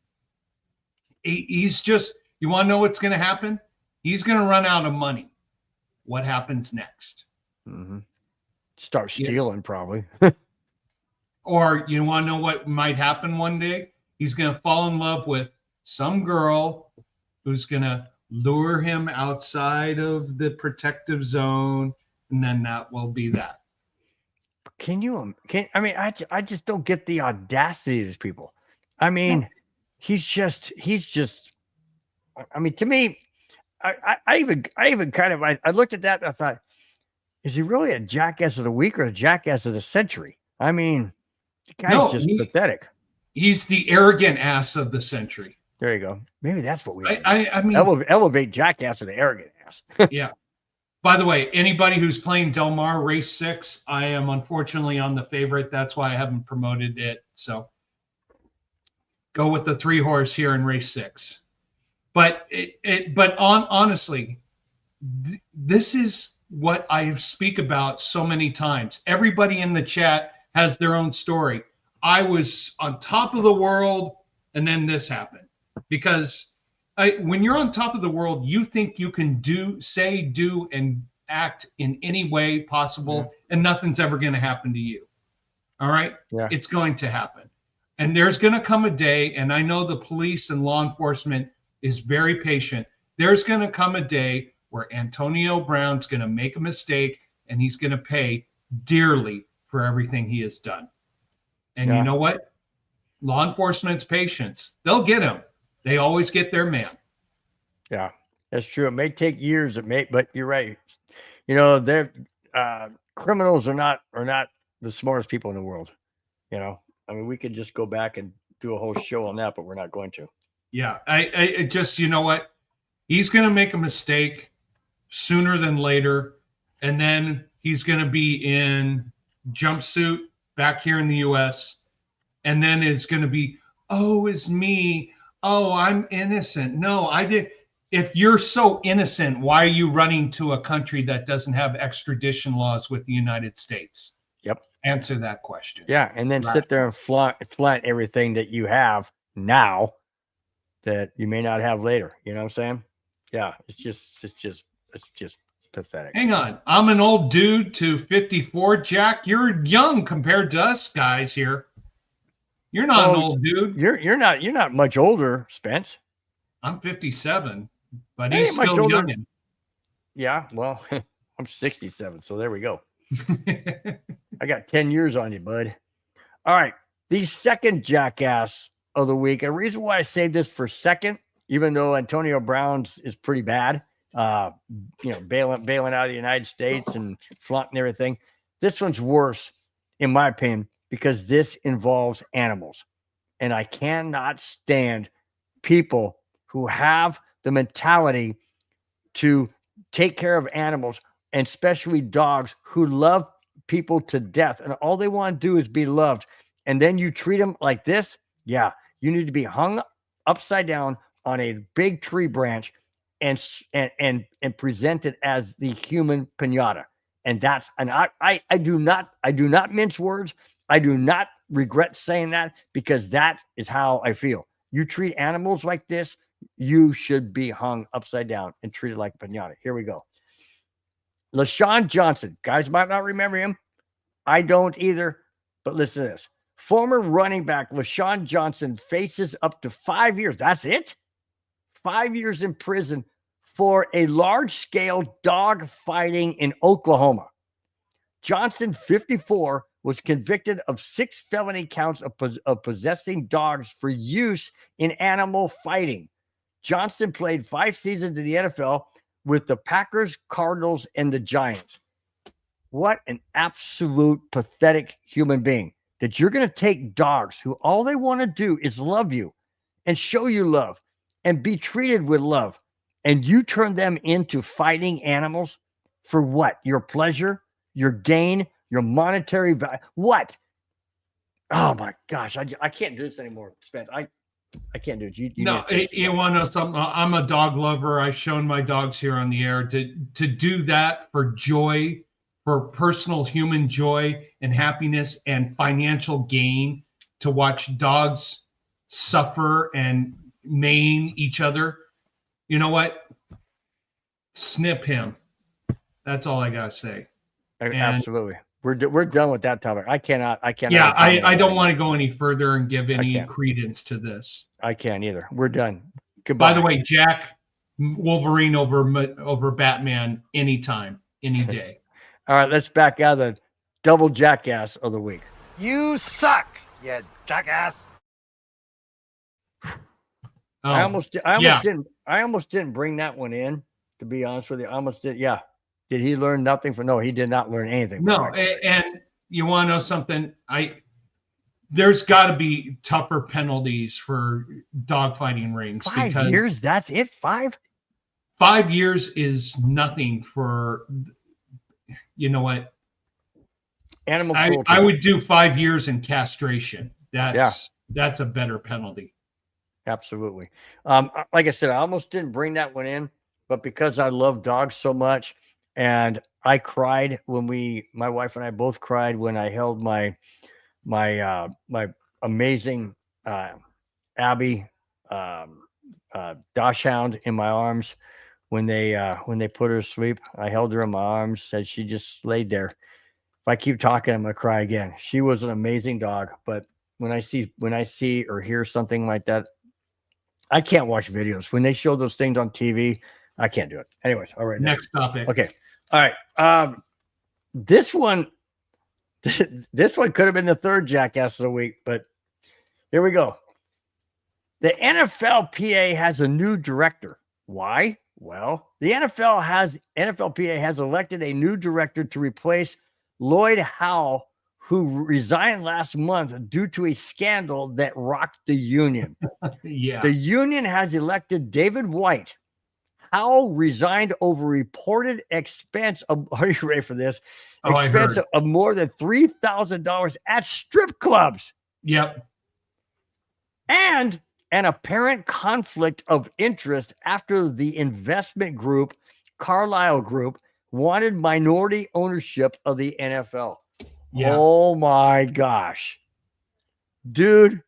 B: he's just, you want to know what's going to happen? He's going to run out of money. What happens next?
A: Start
B: Yeah.
A: stealing, probably.
B: Or you want to know what might happen one day? He's going to fall in love with some girl who's going to lure him outside of the protective zone, and then that will be that.
A: I mean, I just don't get the audacity of these people. I mean, he's just, I mean, to me, I even kind of, I looked at that and I thought, is he really a jackass of the week or a jackass of the century? I mean, the guy's just pathetic.
B: He's the arrogant ass of the century.
A: There you go. Maybe that's what we
B: I mean,
A: elevate jackass to the arrogant ass.
B: Yeah. By the way, anybody who's playing Del Mar Race 6, I am unfortunately on the favorite. That's why I haven't promoted it. So go with the 3-horse here in Race 6. But honestly, this is what I speak about so many times. Everybody in the chat has their own story. I was on top of the world, and then this happened. Because when you're on top of the world, you think you can do, and act in any way possible, and nothing's ever going to happen to you. All right?
A: Yeah.
B: It's going to happen. And there's going to come a day, and I know the police and law enforcement is very patient. There's going to come a day where Antonio Brown's going to make a mistake, and he's going to pay dearly for everything he has done. And you know what? Law enforcement's patience. They'll get him. They always get their man.
A: Yeah, that's true. It may take years. But you're right. You know, they're criminals are not the smartest people in the world. You know, I mean, we could just go back and do a whole show on that, but we're not going to.
B: Yeah, I just, you know what? He's going to make a mistake sooner than later, and then he's going to be in jumpsuit back here in the U.S., and then it's going to be, oh, it's me. Oh, I'm innocent. No, I did. If you're so innocent, why are you running to a country that doesn't have extradition laws with the United States?
A: Yep.
B: Answer that question.
A: Yeah, and then sit there and flaunt everything that you have now that you may not have later. You know what I'm saying? Yeah, it's just pathetic.
B: Hang on. I'm an old dude to 54. Jack, you're young compared to us guys here. You're not an old dude.
A: You're not much older, Spence.
B: I'm 57, but he's still young.
A: Yeah, well, I'm 67, so there we go. I got 10 years on you, bud. All right, the second jackass of the week. And the reason why I saved this for second, even though Antonio Brown's is pretty bad, you know, bailing out of the United States and flaunting everything. This one's worse, in my opinion, because this involves animals. And I cannot stand people who have the mentality to take care of animals, and especially dogs, who love people to death. And all they want to do is be loved. And then you treat them like this. Yeah, you need to be hung upside down on a big tree branch and presented as the human piñata. And I do not mince words. I do not regret saying that, because that is how I feel. You treat animals like this, you should be hung upside down and treated like a piñata. Here we go. LaShawn Johnson. Guys might not remember him. I don't either, but listen to this. Former running back LaShawn Johnson faces up to 5 years. That's it? 5 years in prison for a large-scale dog fighting in Oklahoma. Johnson, 54, was convicted of 6 felony counts of possessing dogs for use in animal fighting. Johnson played 5 seasons in the NFL with the Packers, Cardinals, and the Giants. What an absolute pathetic human being, that you're going to take dogs who all they want to do is love you and show you love and be treated with love, and you turn them into fighting animals for what? Your pleasure, your gain, your monetary value. What? Oh my gosh, I can't do this anymore, Spence. I can't do it. You
B: want to know something? I'm a dog lover. I've shown my dogs here on the air to do that for joy, for personal human joy and happiness and financial gain, to watch dogs suffer and maim each other. You know what? Snip him. That's all I gotta say.
A: Absolutely. We're done with that topic. I cannot.
B: Yeah, I don't
A: right
B: want
A: now.
B: to go any further and give any
A: can't.
B: credence to this.
A: I can't either. We're done. Goodbye.
B: By the way, Jack, Wolverine over Batman anytime, any day.
A: All right, let's back out of the double jackass of the week.
D: You suck, you jackass.
A: I almost didn't bring that one in, to be honest with you. I almost did. Yeah. Did he learn nothing from? No, he did not learn anything.
B: No, and you want to know something? There's got to be tougher penalties for dogfighting rings.
A: 5 years? That's it? 5?
B: 5 years is nothing for, you know what?
A: Animal cruelty.
B: I would do 5 years in castration. That's a better penalty.
A: Absolutely. Like I said, I almost didn't bring that one in, but because I love dogs so much, and I cried when my wife and I both cried when I held my amazing Abby Dachshund in my arms when they put her to sleep. I held her in my arms, said she just laid there. If I keep talking, I'm gonna cry again. She was an amazing dog, but when I see or hear something like that, I can't watch videos. When they show those things on TV, I can't do it. Anyways, all right.
B: Next topic.
A: Okay. All right. This one could have been the third jackass of the week, but here we go. The NFLPA has a new director. Why? Well, the NFLPA has elected a new director to replace Lloyd Howe, who resigned last month due to a scandal that rocked the union.
B: Yeah.
A: The union has elected David White. Howe resigned over reported expense of, are you ready for this? Expense of more than $3,000 at strip clubs.
B: Yep.
A: And an apparent conflict of interest after the investment group, Carlyle Group, wanted minority ownership of the NFL. Yeah. Oh my gosh. Dude,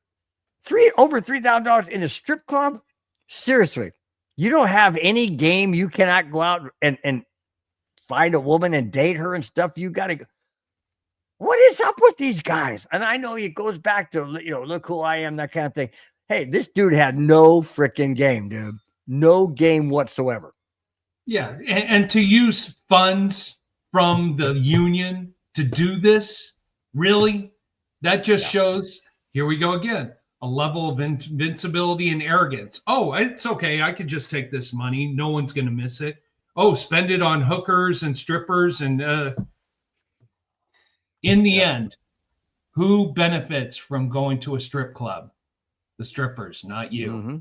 A: over $3,000 in a strip club? Seriously. You don't have any game. You cannot go out and find a woman and date her and stuff. You got to. What is up with these guys? And I know it goes back to, look who I am, that kind of thing. Hey, this dude had no freaking game, dude. No game whatsoever.
B: Yeah. And to use funds from the union to do this, really? That just shows, here we go again. A level of invincibility and arrogance. Oh, it's okay. I could just take this money. No one's going to miss it. Oh, spend it on hookers and strippers. And in the end, who benefits from going to a strip club? The strippers, not you.
A: Mm-hmm.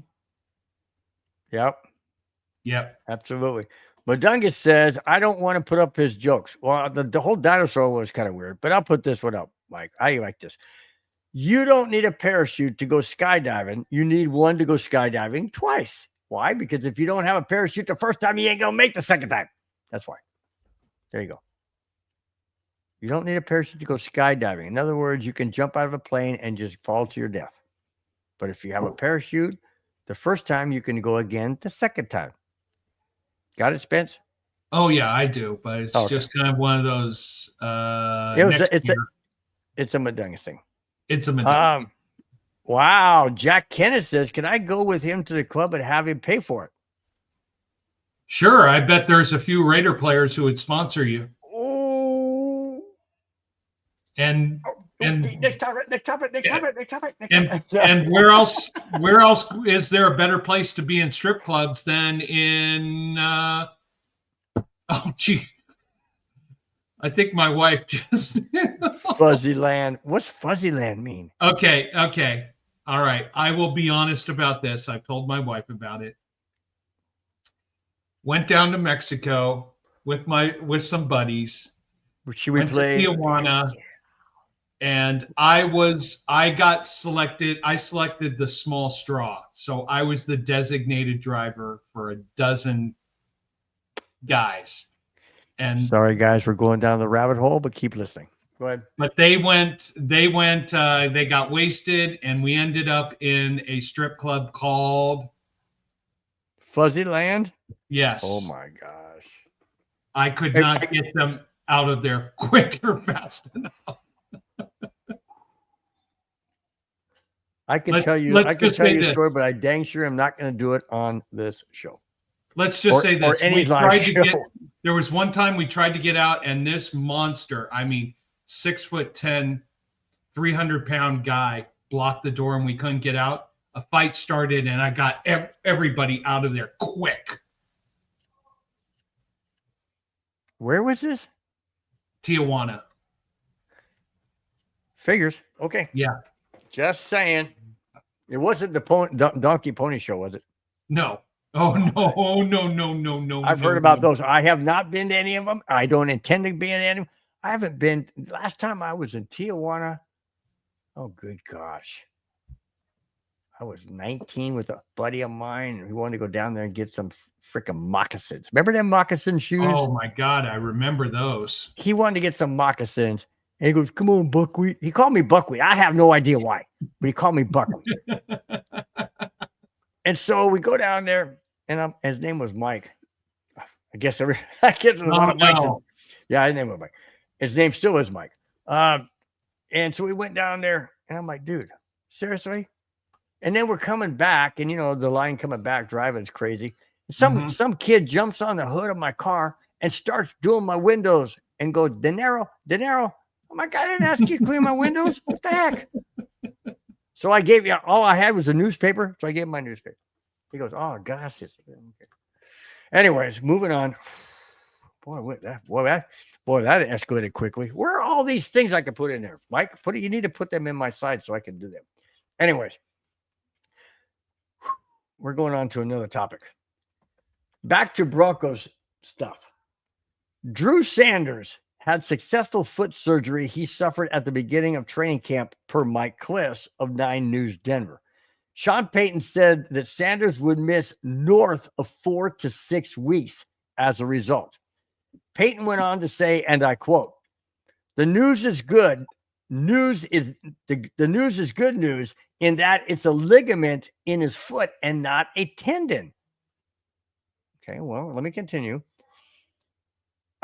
A: Yep. Absolutely. Madungus says, I don't want to put up his jokes. Well, the whole dinosaur was kind of weird, but I'll put this one up, Mike. I like this. You don't need a parachute to go skydiving. You need one to go skydiving twice. Why? Because if you don't have a parachute the first time, you ain't going to make the second time. That's why. There you go. You don't need a parachute to go skydiving. In other words, you can jump out of a plane and just fall to your death. But if you have a parachute, the first time, you can go again the second time. Got it, Spence?
B: Oh, yeah, I do. But it's just kind of one of those.
A: It's a Madungus thing.
B: It's a Madungus.
A: Wow. Jack Kenneth says, can I go with him to the club and have him pay for it?
B: Sure. I bet there's a few Raider players who would sponsor you.
A: Oh.
B: And
A: next topic.
B: And where else is there a better place to be in strip clubs than in I think my wife just
A: Fuzzy Land. What's Fuzzy Land mean?
B: Okay. All right. I will be honest about this. I've told my wife about it. Went down to Mexico with some buddies.
A: Went to
B: Tijuana. And I got selected. I selected the small straw. So I was the designated driver for a dozen guys. And
A: sorry, guys, we're going down the rabbit hole, but keep listening. Go ahead.
B: But they got wasted, and we ended up in a strip club called
A: Fuzzy Land.
B: Yes.
A: Oh my gosh.
B: I could not get them out of there quick or fast enough.
A: I can
B: Let's-
A: tell you,
B: let's
A: I can
B: just
A: tell
B: say
A: you a
B: this.
A: story, but I dang sure am not going to do it on this show.
B: Let's just say
A: Or
B: this.
A: any
B: We
A: live
B: tried to
A: show.
B: get, there was one time we tried to get out, and this monster, I mean, 6'10", 300-pound guy blocked the door, and we couldn't get out. A fight started, and I got everybody out of there quick.
A: Where was this?
B: Tijuana.
A: Figures. Okay.
B: Yeah.
A: Just saying. It wasn't the Donkey Pony Show, was it?
B: No. Oh, no. Oh, no, no, no, no.
A: I've
B: no,
A: heard about
B: no.
A: those. I have not been to any of them. I don't intend to be in any of them. I haven't been. Last time I was in Tijuana, oh, good gosh. I was 19 with a buddy of mine, and we wanted to go down there and get some freaking moccasins. Remember them moccasin shoes?
B: Oh, my God. I remember those.
A: He wanted to get some moccasins. And he goes, "Come on, Buckwheat." He called me Buckwheat. I have no idea why, but he called me Buckwheat. And so we go down there, and his name was Mike. I guess there's a lot of Mikes.
B: no.
A: Yeah, his name was Mike. His name still is Mike. And so we went down there, and I'm like, dude, seriously? And then we're coming back, and the line coming back driving is crazy. Some kid jumps on the hood of my car and starts doing my windows and go, dinero. I'm like, I didn't ask you to clean my windows. What the heck? So I gave you, all I had was a newspaper. So I gave him my newspaper. He goes, oh, gosh. Anyways, moving on. Boy, that escalated quickly. Where are all these things I can put in there? Mike, you need to put them in my side so I can do them. Anyways, we're going on to another topic. Back to Broncos stuff. Drew Sanders had successful foot surgery he suffered at the beginning of training camp, per Mike Kliss of 9 News Denver. Sean Payton said that Sanders would miss north of 4 to 6 weeks as a result. Payton went on to say, and I quote, "The news is good. The news is good news in that it's a ligament in his foot and not a tendon." Okay, well, let me continue.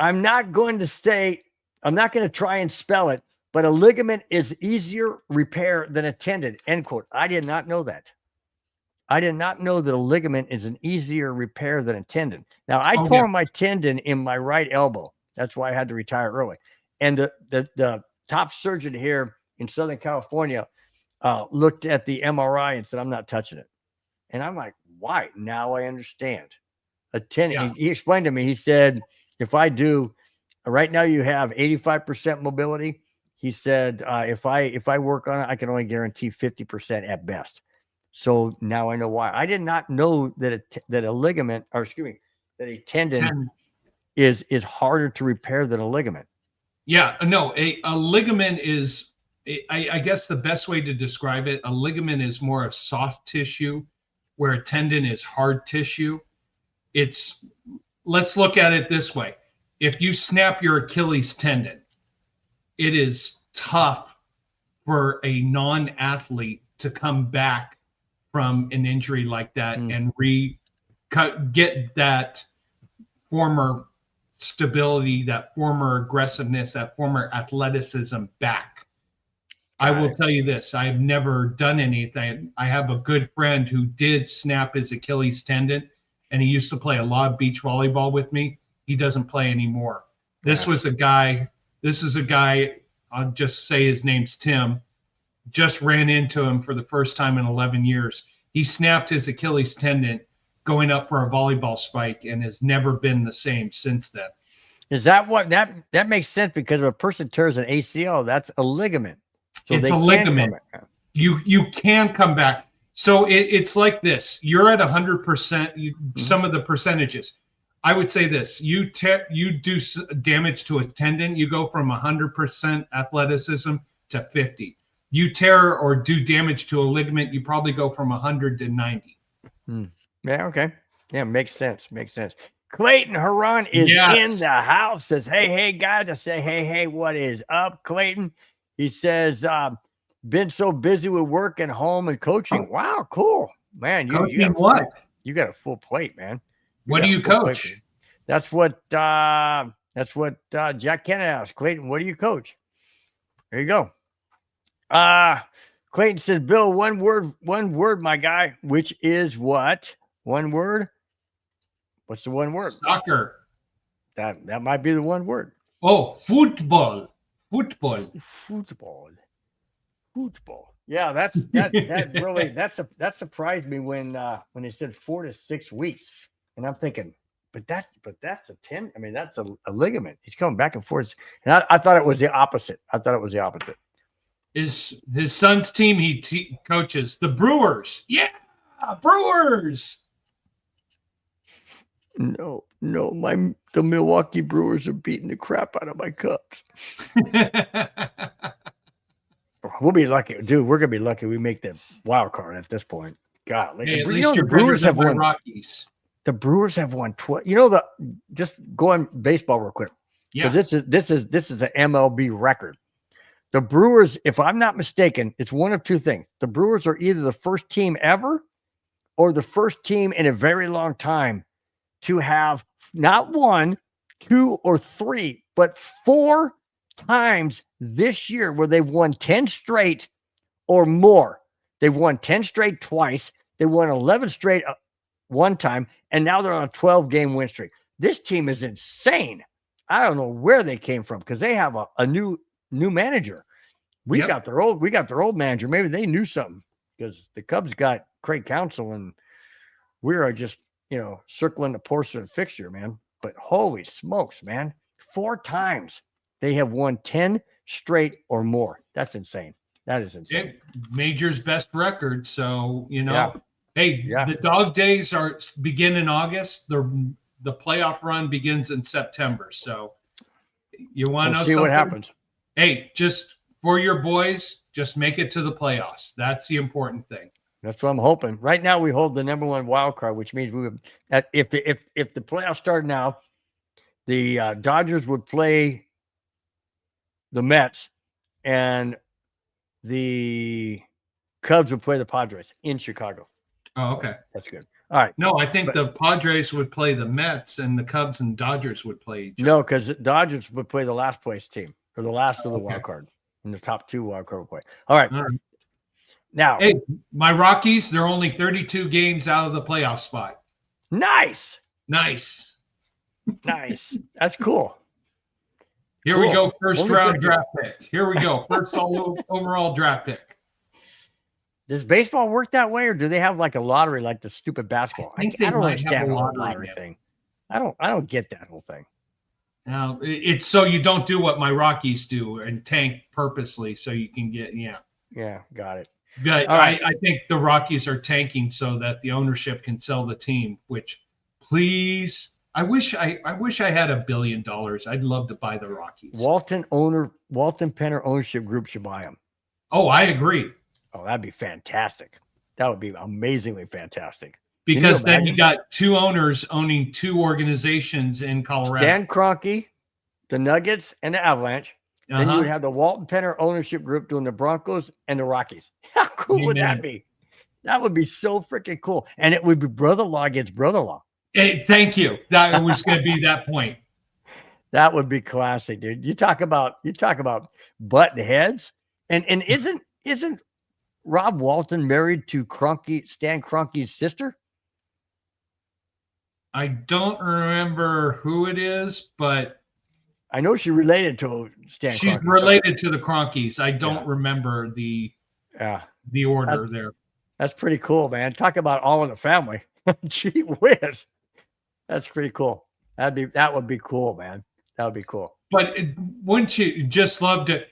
A: I'm not going to try and spell it, but a ligament is easier repair than a tendon, end quote. I did not know that. I did not know that a ligament is an easier repair than a tendon. Now, I tore my tendon in my right elbow. That's why I had to retire early. And the top surgeon here in Southern California looked at the MRI and said, I'm not touching it. And I'm like, why? Now I understand. A tendon. Yeah. He explained to me, he said, if I do, right now you have 85% mobility. He said, if I work on it, I can only guarantee 50% at best. So now I know why. I did not know that a ligament, or excuse me, that a tendon is harder to repair than a ligament.
B: Yeah, no, a ligament is, I guess the best way to describe it, a ligament is more of soft tissue, where a tendon is hard tissue. Let's look at it this way. If you snap your Achilles tendon, it is tough for a non-athlete to come back from an injury like that and get that former stability, that former aggressiveness, that former athleticism back. I will tell you this, I've never done anything. I have a good friend who did snap his Achilles tendon, and he used to play a lot of beach volleyball with me. He doesn't play anymore. This is a guy, I'll just say his name's Tim, just ran into him for the first time in 11 years. He snapped his Achilles tendon going up for a volleyball spike and has never been the same since then.
A: Is that what that makes sense? Because if a person tears an ACL, that's a ligament. So
B: it's a ligament. You can come back. So it's like this. You're at 100%. Some of the percentages. I would say this: you do damage to a tendon, you go from 100% athleticism to 50. You tear or do damage to a ligament, you probably go from 100 to 90.
A: Yeah. Okay. Yeah. Makes sense. Clayton Haran is in the house. Says, hey, guys. I say, hey, what is up, Clayton? He says, been so busy with work and home and coaching. Wow, cool, man. You got a full plate, man.
B: What do you coach?
A: That's what That's what Jack Kennedy asked. Clayton, what do you coach? There you go. Clayton says, Bill, one word, my guy, which is what? One word? What's the one word?
B: Soccer.
A: That might be the one word.
B: Oh, football. Football.
A: Yeah, that really that surprised me when they said 4 to 6 weeks, and I'm thinking, but that's a 10. I mean, that's a ligament. He's coming back and forth, and I thought it was the opposite.
B: His son's team he coaches, the Brewers. Yeah, Brewers.
A: No, the Milwaukee Brewers are beating the crap out of my Cubs. We'll be lucky, dude. We're gonna be lucky we make the wild card at this point. God,
B: hey, at least the Brewers have won. Rockies.
A: The Brewers have won 12. You know, just going baseball real quick.
B: Yeah,
A: this is an MLB record. The Brewers, if I'm not mistaken, it's one of two things. The Brewers are either the first team ever or the first team in a very long time to have not 1, 2, or 3, but 4 times this year where they've won 10 straight or more. They've won 10 straight twice. They won 11 straight one time, and now they're on a 12-game win streak. This team is insane. I don't know where they came from because they have a new manager. We got their old manager. Maybe they knew something because the Cubs got Craig Counsell, and we are just circling the porcelain fixture, man. But holy smokes, man! 4 times they have won 10 straight or more. That's insane. That is insane.
B: Major's best record. So the dog days begin in August. The playoff run begins in September. So you want to know
A: see
B: something?
A: What happens.
B: Hey, just for your boys, just make it to the playoffs. That's the important thing.
A: That's what I'm hoping. Right now, we hold the number 1 wild card, which means we would. If the playoffs start now, the Dodgers would play the Mets, and the Cubs would play the Padres in Chicago.
B: Oh, okay.
A: That's good. All right.
B: No, I think the Padres would play the Mets, and the Cubs and Dodgers would play each other.
A: No, because the Dodgers would play the last place team, or the last of the wild card, and the top 2 wild card would play. All right. Now,
B: hey, my Rockies, they're only 32 games out of the playoff spot.
A: Nice. That's cool.
B: Here we go. First round draft pick. Here we go. First overall draft pick.
A: Does baseball work that way, or do they have like a lottery like the stupid basketball?
B: I
A: don't understand the lottery thing. I don't get that whole thing.
B: Now, it's so you don't do what my Rockies do and tank purposely so you can get
A: Yeah, got it.
B: But right. I think the Rockies are tanking so that the ownership can sell the team, which please, I wish I had $1 billion. I'd love to buy the Rockies.
A: Walton Penner ownership group should buy them.
B: Oh, I agree.
A: Oh, that'd be fantastic. That would be amazingly fantastic.
B: Because then you got 2 owners owning 2 organizations in Colorado.
A: Stan Kroenke, the Nuggets, and the Avalanche. Then you would have the Walton Penner ownership group doing the Broncos and the Rockies. How cool would that be? That would be so freaking cool. And it would be brother-in-law against brother-in-law.
B: Hey, thank you. That was going to be that point.
A: That would be classic, dude. You talk about button heads. And isn't Rob Walton married to Stan Kroenke's sister?
B: I don't remember who it is, but
A: I know she's related to Stan Kroenke.
B: She's related to the Kroenkes. I don't remember the order there.
A: That's pretty cool, man. Talk about all in the family. Gee whiz. That's pretty cool. That would be cool, man. That would be cool.
B: But wouldn't you just love to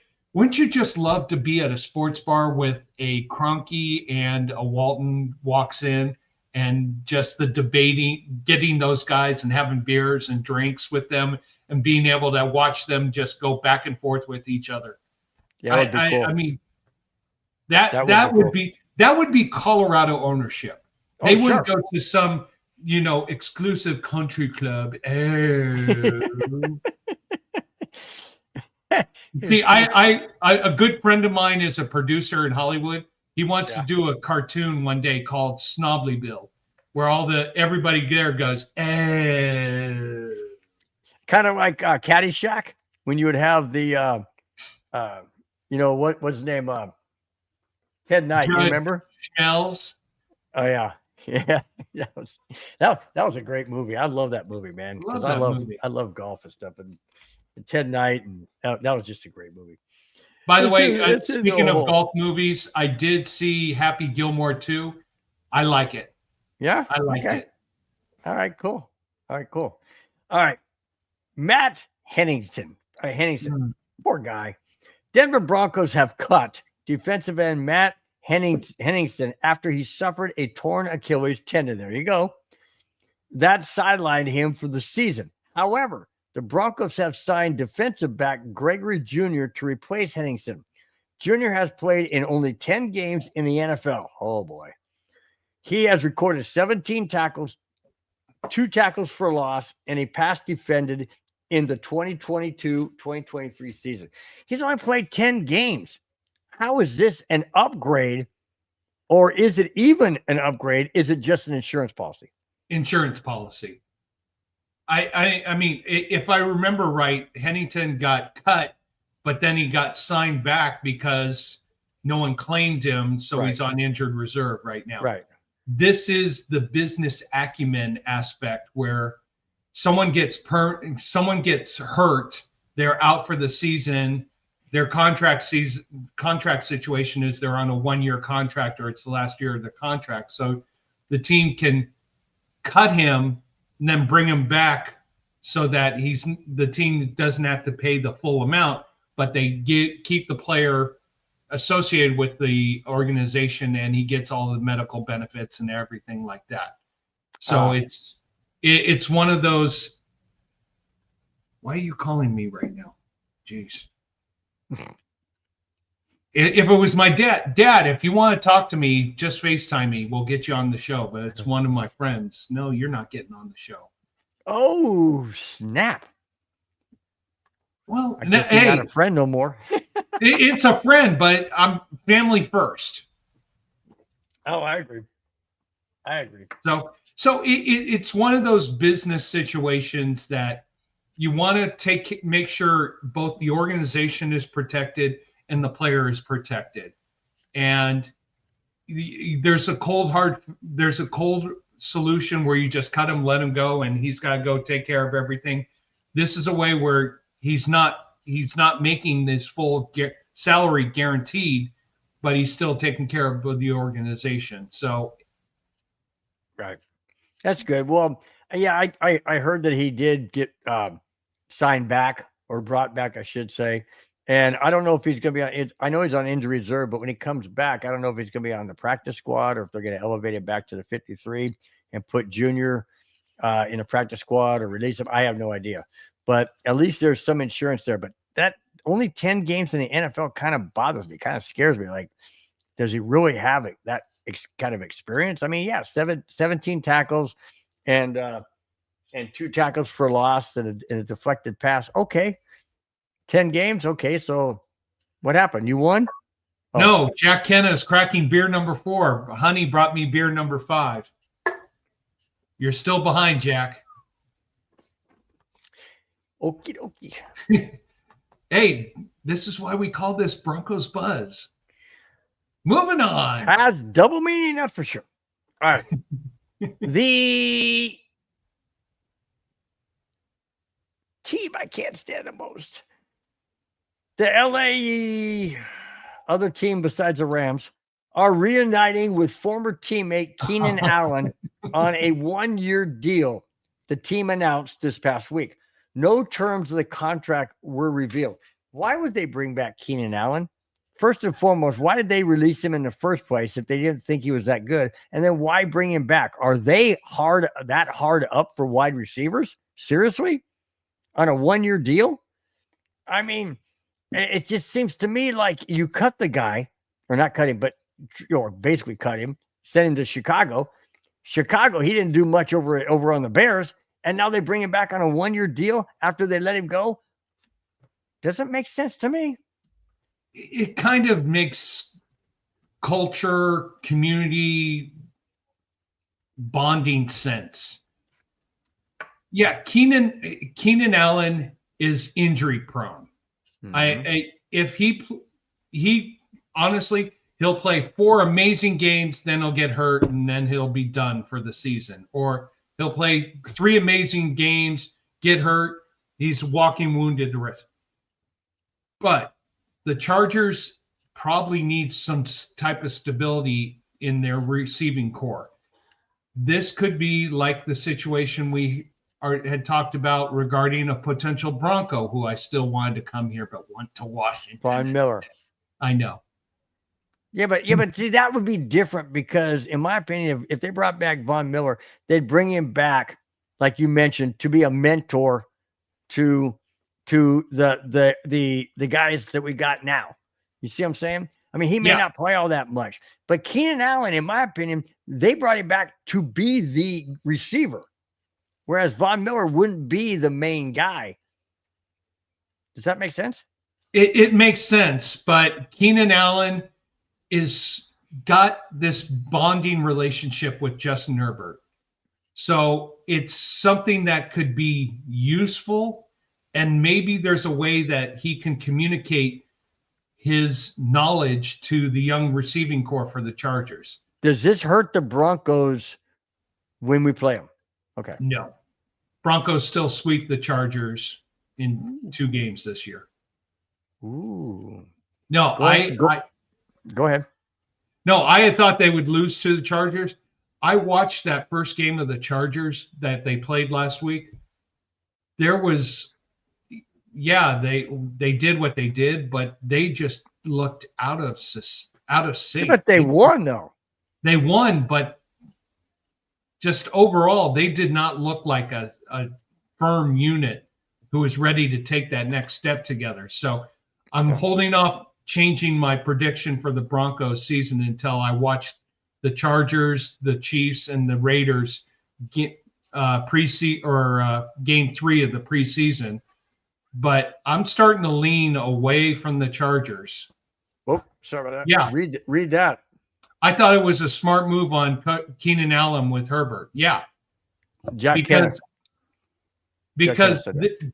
B: be at a sports bar with a Kroenke and a Walton walks in, and just the debating, getting those guys and having beers and drinks with them and being able to watch them just go back and forth with each other.
A: Yeah, that'd be cool.
B: I mean, that would be Colorado ownership. They wouldn't go to some, exclusive country club. See, a good friend of mine is a producer in Hollywood. He wants to do a cartoon one day called Snobbly Bill, where everybody there goes,
A: kind of like Caddyshack when you would have the, what's his name? Ted Knight, you
B: Judge
A: remember?
B: Schmelz.
A: Oh yeah, yeah. That was a great movie. I love that movie, man, because
B: Love that movie.
A: I love golf and stuff, and Ted Knight, and that was just a great movie.
B: By the
A: It's
B: way,
A: in- it's in
B: speaking
A: the
B: of
A: hole.
B: golf movies, I did see Happy Gilmore 2. I like it.
A: Yeah,
B: I liked
A: okay.
B: it.
A: All right, cool. All right, Matt Henningsen. Poor guy. Denver Broncos have cut defensive end Matt Henningsen after he suffered a torn Achilles tendon. There you go. That sidelined him for the season. However, the Broncos have signed defensive back Gregory Jr. to replace Henningsen. Jr. has played in only 10 games in the NFL. Oh, boy. He has recorded 17 tackles, 2 tackles for loss, and a pass defended in the 2022-2023 season. He's only played 10 games. How is this an upgrade, or is it even an upgrade? Is it just an insurance policy?
B: Insurance policy. I mean, if I remember right, Henningsen got cut, but then he got signed back because no one claimed him, so he's on injured reserve right now.
A: Right.
B: This is the business acumen aspect where someone gets hurt, they're out for the season. Their contract situation is they're on a 1-year contract or it's the last year of the contract. So the team can cut him and then bring him back so that the team doesn't have to pay the full amount, but they keep the player associated with the organization and he gets all the medical benefits and everything like that. So it's one of those. Why are you calling me right now? Jeez. If it was my dad, if you want to talk to me, just FaceTime me. We'll get you on the show. But it's one of my friends. No, you're not getting on the show.
A: Oh, snap.
B: Well,
A: I guess he's not a friend no more.
B: It's a friend, but I'm family first.
A: Oh, I agree.
B: So it's one of those business situations that you want to make sure both the organization is protected and the player is protected. And there's a cold solution where you just cut him, let him go, and he's got to go take care of everything. This is a way where he's not making this full salary guaranteed, but he's still taking care of the organization. So,
A: right. That's good. Well, yeah, I heard that he did get signed back or brought back, I should say. And I don't know if he's going to be on. I know he's on injury reserve, but when he comes back, I don't know if he's going to be on the practice squad or if they're going to elevate him back to the 53 and put Junior in a practice squad or release him. I have no idea. But at least there's some insurance there. But that only 10 games in the NFL kind of bothers me, kind of scares me. Like, does he really have that kind of experience? I mean, yeah, 17 tackles and 2 tackles for loss and a deflected pass. Okay. 10 games. Okay. So what happened? You won?
B: Oh. No, Jack Kenna is cracking beer number 4. Honey brought me beer number 5. You're still behind, Jack.
A: Okie dokie.
B: Hey, this is why we call this Broncos Buzz. Moving on.
A: Has double meaning, that's for sure. All right. The team I can't stand the most. The LA other team besides the Rams are reuniting with former teammate Keenan Allen on a 1-year deal. The team announced this past week. No terms of the contract were revealed. Why would they bring back Keenan Allen? First and foremost, why did they release him in the first place if they didn't think he was that good? And then why bring him back? Are they that hard up for wide receivers? Seriously? On a 1-year deal? I mean, it just seems to me like you cut the guy, or not cut him, but basically cut him, sent him to Chicago. Chicago, he didn't do much over on the Bears, and now they bring him back on a 1-year deal after they let him go. Doesn't make sense to me.
B: It kind of makes culture, community bonding sense. Yeah, Keenan Allen is injury prone.
A: Mhm.
B: If he honestly, he'll play 4 amazing games, then he'll get hurt, and then he'll be done for the season. Or he'll play 3 amazing games, get hurt, he's walking wounded the rest. But the Chargers probably need some type of stability in their receiving core. This could be like the situation we had talked about regarding a potential Bronco who I still wanted to come here but went to Washington.
A: Von Miller.
B: I know.
A: Yeah, but see, that would be different because, in my opinion, if they brought back Von Miller, they'd bring him back, like you mentioned, to be a mentor to the guys that we got now. You see what I'm saying? I mean, he may not play all that much, but Keenan Allen, in my opinion, they brought him back to be the receiver, whereas Von Miller wouldn't be the main guy. Does that make sense?
B: It makes sense, but Keenan Allen is got this bonding relationship with Justin Herbert. So it's something that could be useful, and maybe there's a way that he can communicate his knowledge to the young receiving core for the Chargers.
A: Does this hurt the Broncos when we play them? Okay.
B: No. Broncos still sweep the Chargers in 2 games this year.
A: Ooh.
B: No,
A: Go ahead.
B: No, I had thought they would lose to the Chargers. I watched that first game of the Chargers that they played last week. There was, they did what they did, but they just looked out of sync.
A: But they won, though.
B: They won, but just overall, they did not look like a firm unit who was ready to take that next step together. So I'm holding off changing my prediction for the Broncos season until I watch the Chargers, the Chiefs, and the Raiders game 3 of the preseason. But I'm starting to lean away from the Chargers.
A: Oh, sorry about that.
B: Yeah.
A: Read that.
B: I thought it was a smart move on Keenan Allen with Herbert. Yeah. Because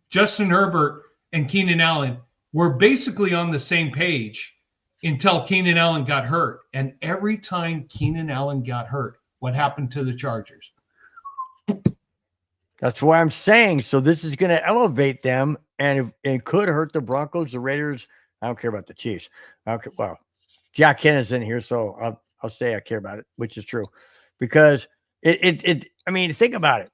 B: Justin Herbert and Keenan Allen were basically on the same page until Keenan Allen got hurt. And every time Keenan Allen got hurt, what happened to the Chargers?
A: That's why I'm saying. So this is going to elevate them, and it could hurt the Broncos, the Raiders. I don't care about the Chiefs. Well, Jack Kennan's in here, so I'll say I care about it, which is true, because I mean, think about it.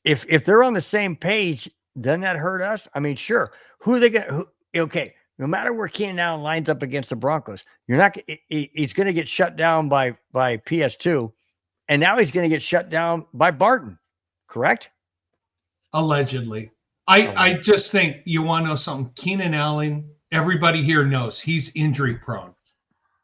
A: If they're on the same page, doesn't that hurt us? I mean, sure. Who are they going to? Okay, no matter where Keenan Allen lines up against the Broncos, he's going to get shut down by PS2, and now he's going to get shut down by Barton. Correct?
B: Allegedly. I just think you want to know something. Keenan Allen, everybody here knows he's injury prone.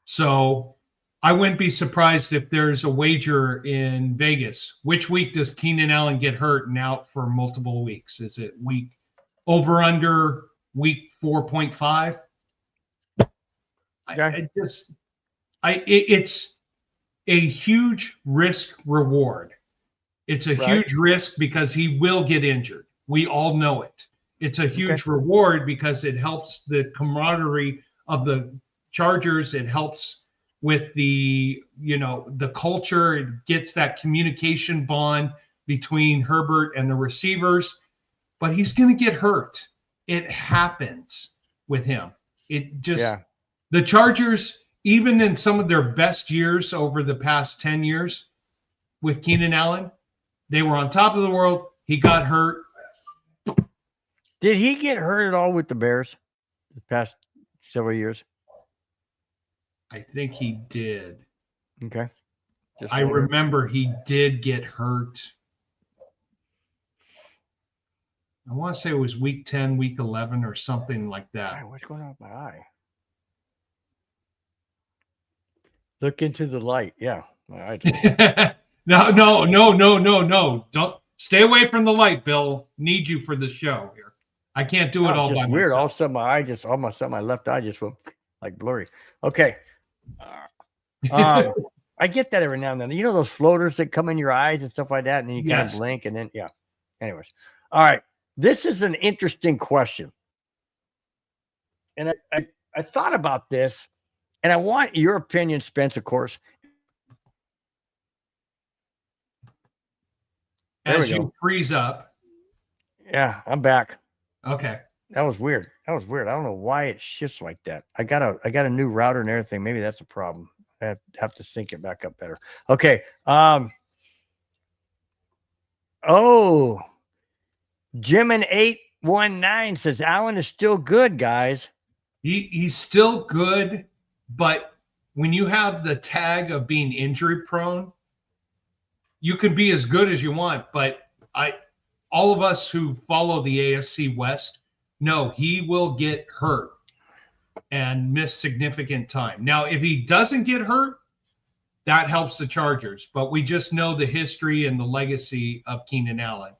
B: So I wouldn't be surprised if there's a wager in Vegas. Which week does Keenan Allen get hurt and out for multiple weeks? Is it under week 4.5?
A: Okay.
B: It's a huge risk reward. It's a huge risk because he will get injured. We all know it. It's a huge reward because it helps the camaraderie of the Chargers. It helps with the culture. It gets that communication bond between Herbert and the receivers. But he's going to get hurt. It happens with him. The Chargers, even in some of their best years over the past 10 years with Keenan Allen, they were on top of the world. He got hurt.
A: Did he get hurt at all with the Bears the past several years?
B: I think he did.
A: Okay.
B: I remember he did get hurt. I want to say it was week 10, week 11, or something like that.
A: What's going on with my eye? Look into the light. Yeah. My eye
B: No. Don't stay away from the light, Bill. Need you for the show here. I can't do it all by
A: weird.
B: myself.
A: All of a sudden my left eye just went like blurry. Okay. I get that every now and then. You know those floaters that come in your eyes and stuff like that, and then you kind of
B: Yes.
A: blink, and then yeah. Anyways, all right. This is an interesting question, and I thought about this, and I want your opinion, Spence. Of course. There
B: As
A: we
B: you
A: go.
B: freeze up.
A: Yeah, I'm back.
B: Okay.
A: That was weird. I don't know why it shifts like that. I got a new router and everything. Maybe that's a problem. I have to sync it back up better. Okay. Oh, Jim in 819 says Allen is still good, guys.
B: He's still good, but when you have the tag of being injury prone, you can be as good as you want. But all of us who follow the AFC West know he will get hurt and miss significant time. Now, if he doesn't get hurt, that helps the Chargers. But we just know the history and the legacy of Keenan Allen.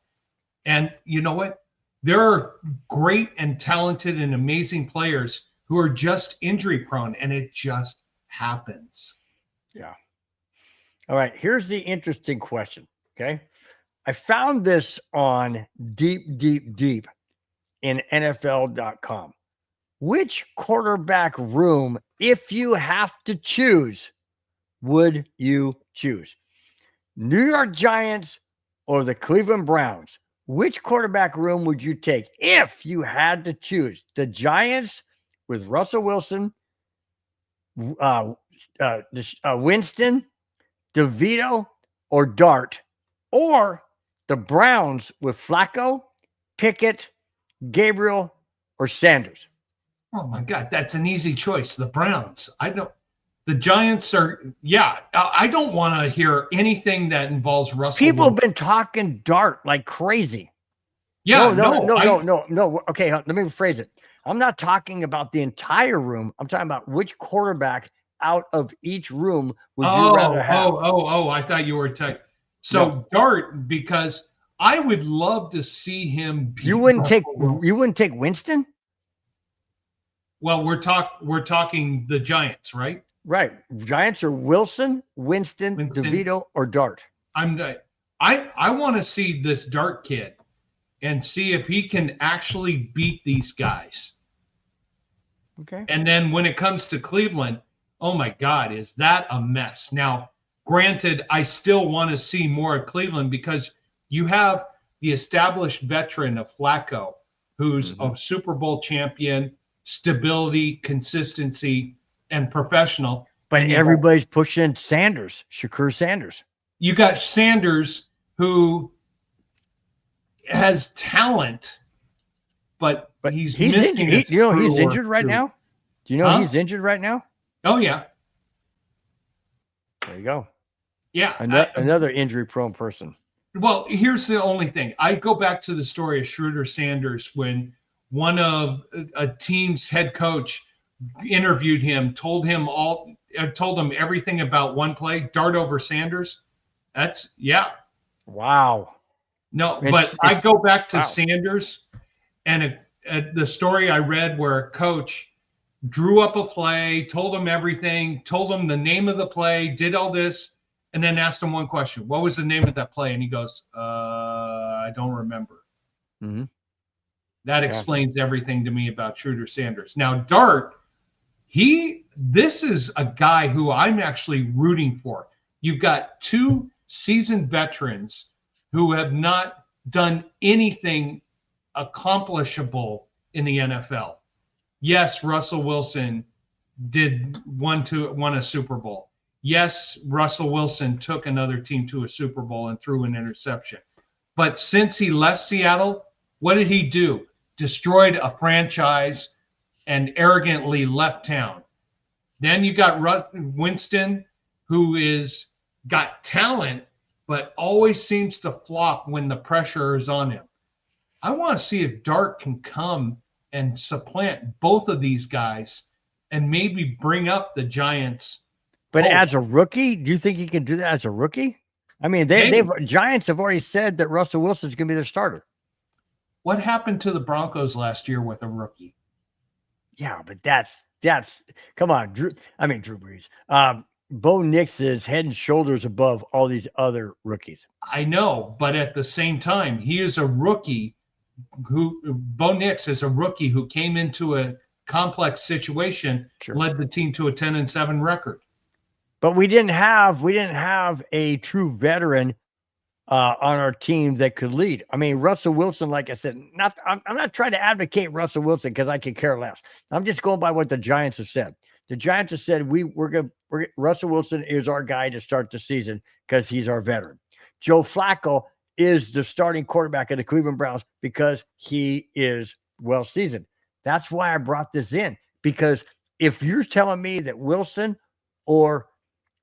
B: And you know what? There are great and talented and amazing players who are just injury prone, and it just happens.
A: Yeah. All right. Here's the interesting question. Okay. I found this on deep in NFL.com. Which quarterback room, if you have to choose, would you choose? New York Giants or the Cleveland Browns? Which quarterback room would you take if you had to choose? The Giants with Russell Wilson, Winston, DeVito, or Dart, or the Browns with Flacco, Pickett, Gabriel, or Sanders?
B: Oh my God, that's an easy choice. The Browns. The Giants are, yeah. I don't want to hear anything that involves Russell.
A: People
B: Wilson.
A: have been talking Dart like crazy.
B: Yeah,
A: no. Okay, let me rephrase it. I'm not talking about the entire room. I'm talking about which quarterback out of each room would you rather have?
B: I thought you were So Dart, because I would love to see him.
A: You wouldn't take Winston?
B: Well, we're talking the Giants, right?
A: Right. Giants are Winston, DeVito, or Dart.
B: I want to see this Dart kid and see if he can actually beat these guys.
A: Okay.
B: And then when it comes to Cleveland, oh my God, is that a mess? Now, granted, I still want to see more of Cleveland because you have the established veteran of Flacco, who's a Super Bowl champion, stability, consistency, and professional.
A: But
B: and
A: everybody's pushing Sanders, Shakur Sanders.
B: You got Sanders, who has talent, but he's missing.
A: Injured. He's injured right now? Do you know he's injured right now?
B: Oh, yeah.
A: There you go.
B: Yeah.
A: Another injury-prone person.
B: Well, here's the only thing. I go back to the story of Schroeder Sanders when one of a team's head coach interviewed him, told him everything about one play, Dart over Sanders. That's, yeah.
A: Wow.
B: No, but I go back to Sanders and the story I read where a coach drew up a play, told him everything, told him the name of the play, did all this, and then asked him one question. What was the name of that play? And he goes, I don't remember.
A: Mm-hmm.
B: That explains everything to me about Schroeder Sanders. Now, Dart, this is a guy who I'm actually rooting for. You've got two seasoned veterans who have not done anything accomplishable in the NFL. Yes, Russell Wilson won a Super Bowl. Yes, Russell Wilson took another team to a Super Bowl and threw an interception. But since he left Seattle, what did he do? Destroyed a franchise and arrogantly left town. Then you got Winston, who is got talent, but always seems to flop when the pressure is on him. I want to see if Dart can come and supplant both of these guys and maybe bring up the Giants.
A: But as a rookie, do you think he can do that as a rookie? I mean, Giants have already said that Russell Wilson's going to be their starter.
B: What happened to the Broncos last year with a rookie?
A: Yeah, but that's come on, Drew Brees. Bo Nix is head and shoulders above all these other rookies.
B: I know, but at the same time, he is a rookie Bo Nix is a rookie who came into a complex situation, led the team to a 10-7 record.
A: But we didn't have a true veteran on our team that could lead. I mean, Russell Wilson, like I said, I'm not trying to advocate Russell Wilson because I could care less. I'm just going by what the Giants have said. The Giants have said Russell Wilson is our guy to start the season because he's our veteran. Joe Flacco is the starting quarterback of the Cleveland Browns because he is well seasoned. That's why I brought this in, because if you're telling me that Wilson or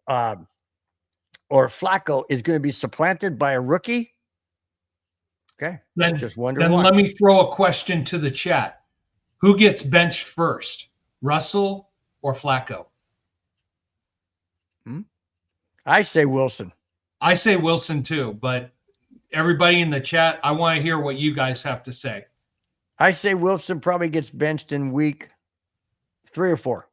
A: Flacco is going to be supplanted by a rookie, okay,
B: then
A: just wonder.
B: Then let me throw a question to the chat: who gets benched first, Russell or Flacco?
A: I say Wilson.
B: I say Wilson too, but everybody in the chat, I want to hear what you guys have to say.
A: I say Wilson probably gets benched in week 3 or 4.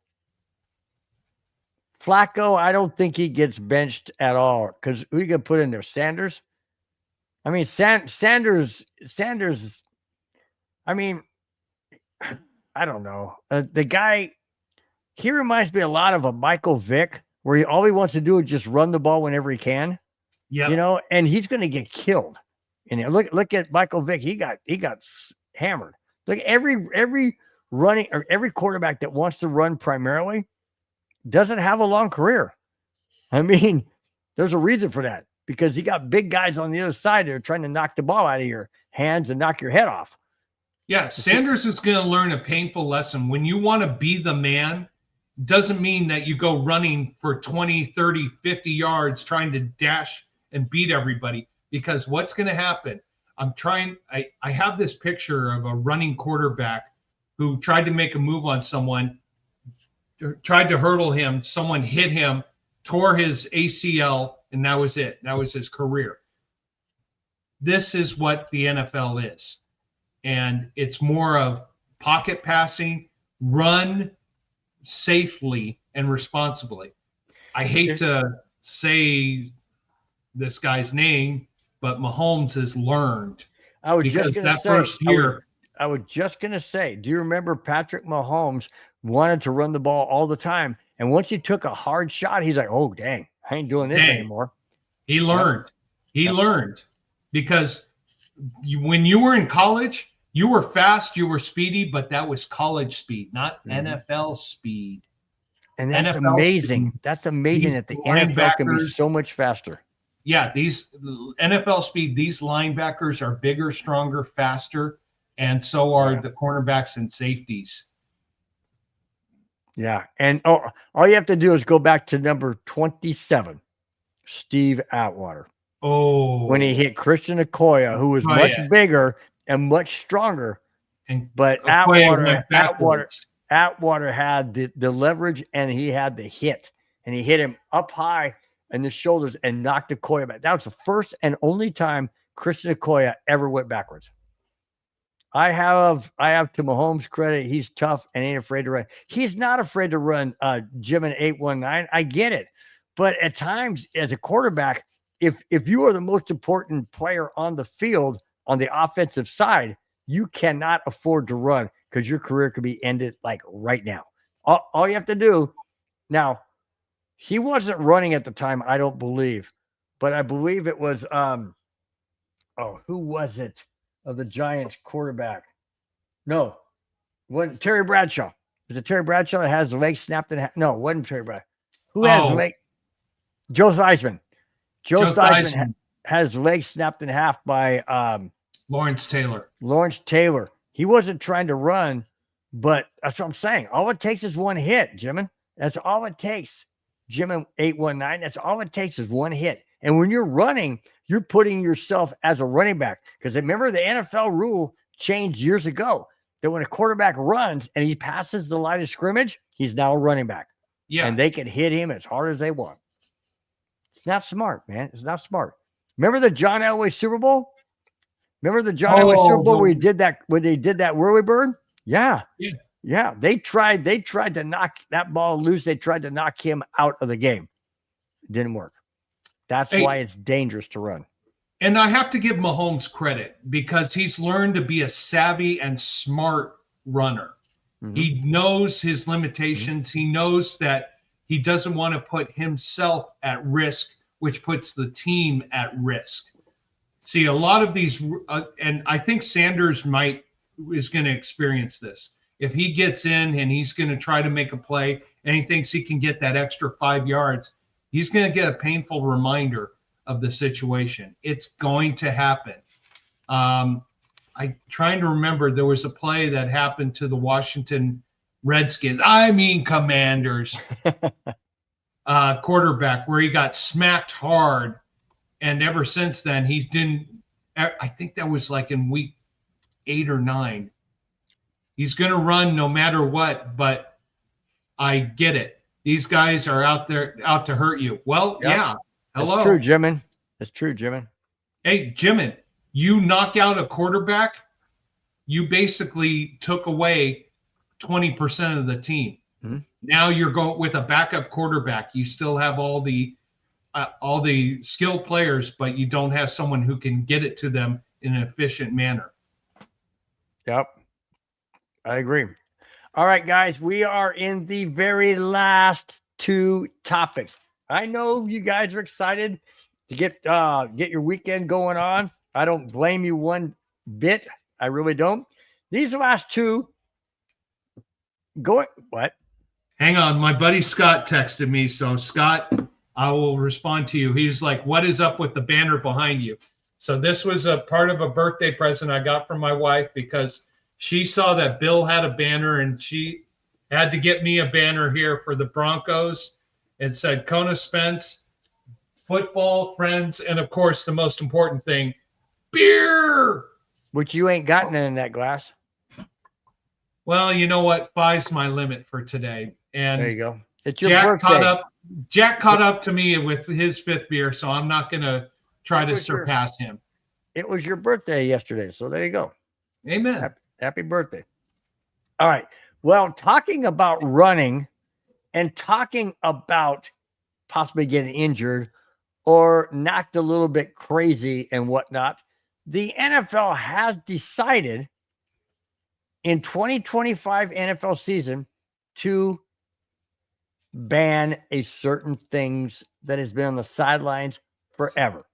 A: Flacco, I don't think he gets benched at all because who you gonna put in there? Sanders? I mean, Sanders. I mean, I don't know. The guy, he reminds me a lot of a Michael Vick, where all he wants to do is just run the ball whenever he can.
B: Yeah,
A: you know, and he's going to get killed. And look at Michael Vick. He got hammered. Look, every running or every quarterback that wants to run primarily doesn't have a long career. I mean, there's a reason for that, because you got big guys on the other side that are trying to knock the ball out of your hands and knock your head off.
B: Yeah, Sanders is going to learn a painful lesson. When you want to be the man, doesn't mean that you go running for 20, 30, 50 yards trying to dash and beat everybody, because what's going to happen? I have this picture of a running quarterback who tried to make a move on someone, tried to hurdle him. Someone hit him, tore his ACL, and that was it. That was his career. This is what the NFL is. And it's more of pocket passing, run safely and responsibly. I hate to say this guy's name, but Mahomes has learned.
A: I was just going to say,
B: first year.
A: I was just going to say, do you remember Patrick Mahomes wanted to run the ball all the time? And once he took a hard shot, he's like, oh, dang, I ain't doing this anymore.
B: He learned. He learned, because when you were in college, you were fast, you were speedy, but that was college speed, not NFL speed.
A: And that's
B: NFL
A: amazing.
B: Speed.
A: That's amazing that the NFL can be so much faster.
B: Yeah, these NFL speed, these linebackers are bigger, stronger, faster, and so are the cornerbacks and safeties.
A: Yeah, and all you have to do is go back to number 27, Steve Atwater.
B: Oh,
A: when he hit Christian Okoye, who was much bigger and much stronger, but Atwater had the leverage, and he had the hit, and he hit him up high in the shoulders and knocked Okoye back. That was the first and only time Christian Okoye ever went backwards. I have to Mahomes' credit, he's tough and ain't afraid to run. He's not afraid to run Jim and 819. I get it. But at times, as a quarterback, if you are the most important player on the field on the offensive side, you cannot afford to run, because your career could be ended like right now. All you have to do now, he wasn't running at the time, I don't believe, but I believe it was who was it? Of the Giants quarterback. No, when Terry Bradshaw. Was it Terry Bradshaw that has the leg snapped in half? No, it wasn't Terry Bradshaw. Who has the leg? Joe Theismann. Joe Theismann has the leg snapped in half by
B: Lawrence Taylor.
A: Lawrence Taylor. He wasn't trying to run, but that's what I'm saying. All it takes is one hit, Jimin. That's all it takes. Jimin 819. That's all it takes is one hit. And when you're running, you're putting yourself as a running back. Because remember, the NFL rule changed years ago that when a quarterback runs and he passes the line of scrimmage, he's now a running back.
B: Yeah.
A: And they can hit him as hard as they want. It's not smart, man. It's not smart. Remember the John Elway Super Bowl? Remember the John Elway Super Bowl where he did that, when they did that whirly bird? Yeah. Yeah. They tried to knock that ball loose. They tried to knock him out of the game. Didn't work. That's
B: Hey.
A: why it's dangerous to run.
B: And I have to give Mahomes credit because he's learned to be a savvy and smart runner.
A: Mhm.
B: He knows his limitations. He knows that he doesn't want to put himself at risk, which puts the team at risk. See, a lot of these, and I think Sanders is going to experience this. If he gets in and he's going to try to make a play and he thinks he can get that extra 5 yards, he's going to get a painful reminder of the situation. It's going to happen. I'm trying to remember, there was a play that happened to the Washington Redskins. I mean, Commanders quarterback where he got smacked hard. And ever since then, he didn't. I think that was like in week 8 or 9. He's going to run no matter what, but I get it. These guys are out there out to hurt you. Well,
A: Yep.
B: yeah. Hello.
A: That's true, Jimin. That's true, Jimin.
B: Hey, Jimin, you knock out a quarterback, you basically took away 20% of the team.
A: Mm-hmm.
B: Now you're going with a backup quarterback. You still have all the skilled players, but you don't have someone who can get it to them in an efficient manner.
A: Yep. I agree. All right, guys, we are in the very last 2 topics. I know you guys are excited to get your weekend going on. I don't blame you one bit. I really don't. These last 2 what?
B: Hang on, my buddy Scott texted me. So Scott, I will respond to you. He's like, what is up with the banner behind you? So this was a part of a birthday present I got from my wife because she saw that Bill had a banner and she had to get me a banner here for the Broncos. It said Kona Spence, football, friends, and of course, the most important thing, beer.
A: Which you ain't gotten in that glass.
B: Well, you know what? 5's my limit for today. And
A: there you go. It's your
B: Jack
A: birthday.
B: Jack caught up to me with his 5th beer, so I'm not going to try to surpass him.
A: It was your birthday yesterday, so there you go.
B: Amen.
A: Happy birthday. All right. Well, talking about running and talking about possibly getting injured or knocked a little bit crazy and whatnot, the NFL has decided in 2025 NFL season to ban a certain things that has been on the sidelines forever.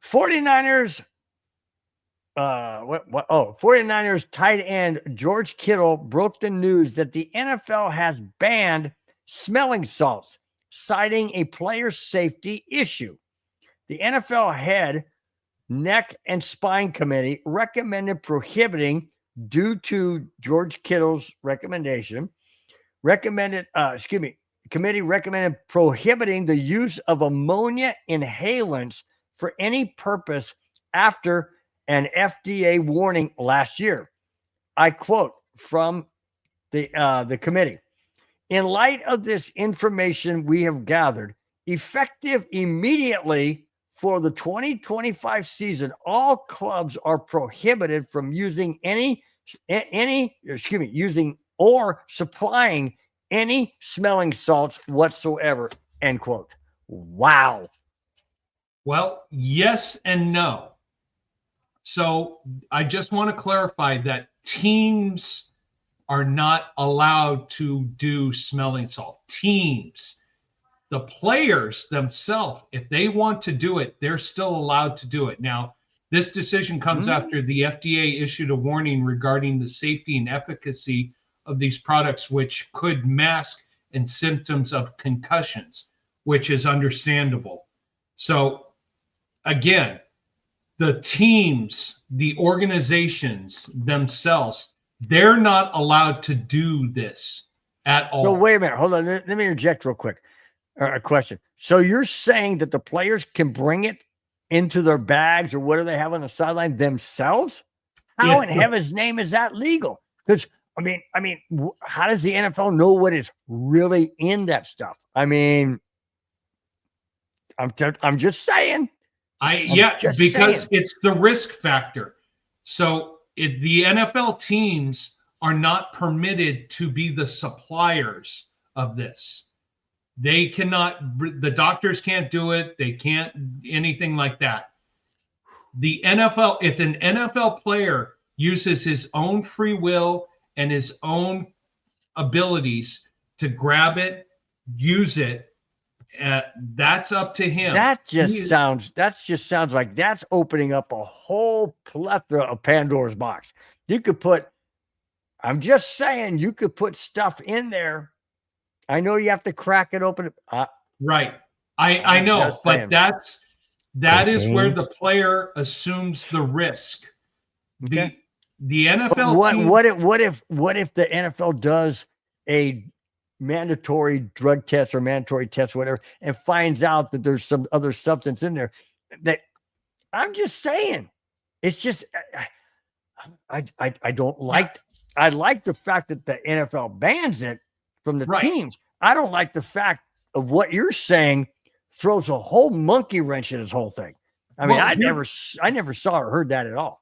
A: 49ers 49ers tight end George Kittle broke the news that the NFL has banned smelling salts, citing a player safety issue. The NFL head neck and spine committee recommended prohibiting, due to George Kittle's recommendation, committee recommended prohibiting the use of ammonia inhalants for any purpose after an FDA warning last year. I quote from the committee. In light of this information we have gathered, effective immediately for the 2025 season, all clubs are prohibited from using using or supplying any smelling salts whatsoever, end quote. Wow.
B: Well, yes and no. So I just want to clarify that teams are not allowed to do smelling salt. Teams. The players themselves, if they want to do it, they're still allowed to do it. Now, this decision comes after the FDA issued a warning regarding the safety and efficacy of these products, which could mask and symptoms of concussions, which is understandable. So, again, the teams, the organizations themselves, they're not allowed to do this at all.
A: So wait a minute. Hold on. Let me interject real quick. A question. So you're saying that the players can bring it into their bags or whatever they have on the sideline themselves? How in heaven's name is that legal? Because I mean, how does the NFL know what is really in that stuff? I mean, I'm just saying.
B: Because it's the risk factor. So the NFL teams are not permitted to be the suppliers of this. They cannot, the doctors can't do it. They can't, anything like that. The NFL, if an NFL player uses his own free will and his own abilities to grab it, use it, that's up to him.
A: That just sounds like that's opening up a whole plethora of Pandora's box. You could put, I'm just saying, you could put stuff in there. I know you have to crack it open.
B: Right. I know, but that is where the player assumes the risk.
A: Okay.
B: The NFL team.
A: What if the NFL does a mandatory drug test or mandatory test, whatever, and finds out that there's some other substance in there? That I'm just saying, it's just I don't like. I like the fact that the NFL bans it from the teams. I don't like the fact of what you're saying throws a whole monkey wrench in this whole thing. I mean, I never saw or heard that at all.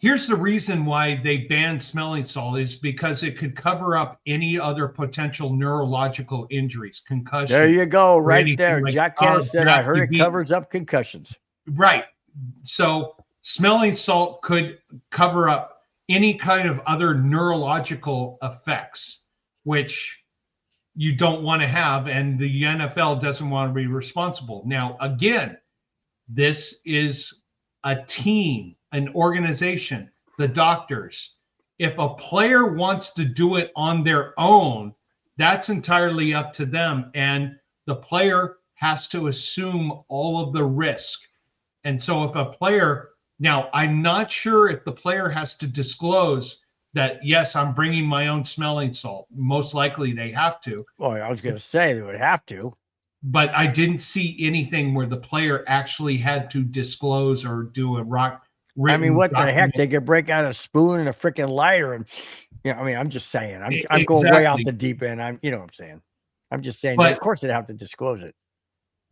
B: Here's the reason why they banned smelling salt is because it could cover up any other potential neurological injuries, concussions.
A: There you go, right there. Like, Jack Kennedy said, I heard it covers up concussions.
B: Right. So smelling salt could cover up any kind of other neurological effects, which you don't want to have, and the NFL doesn't want to be responsible. Now, again, this is a team, an organization, the doctors. If a player wants to do it on their own, that's entirely up to them, and the player has to assume all of the risk. And so if a player, now I'm not sure if the player has to disclose that, yes, I'm bringing my own smelling salt. Most likely they have to.
A: Well, I was going to say they would have to.
B: But I didn't see anything where the player actually had to disclose or do a
A: I mean, what the heck? They could break out a spoon and a freaking lighter, and I mean, I'm just saying. I'm going way out the deep end. You know what I'm saying? I'm just saying. But, of course, they'd have to disclose it.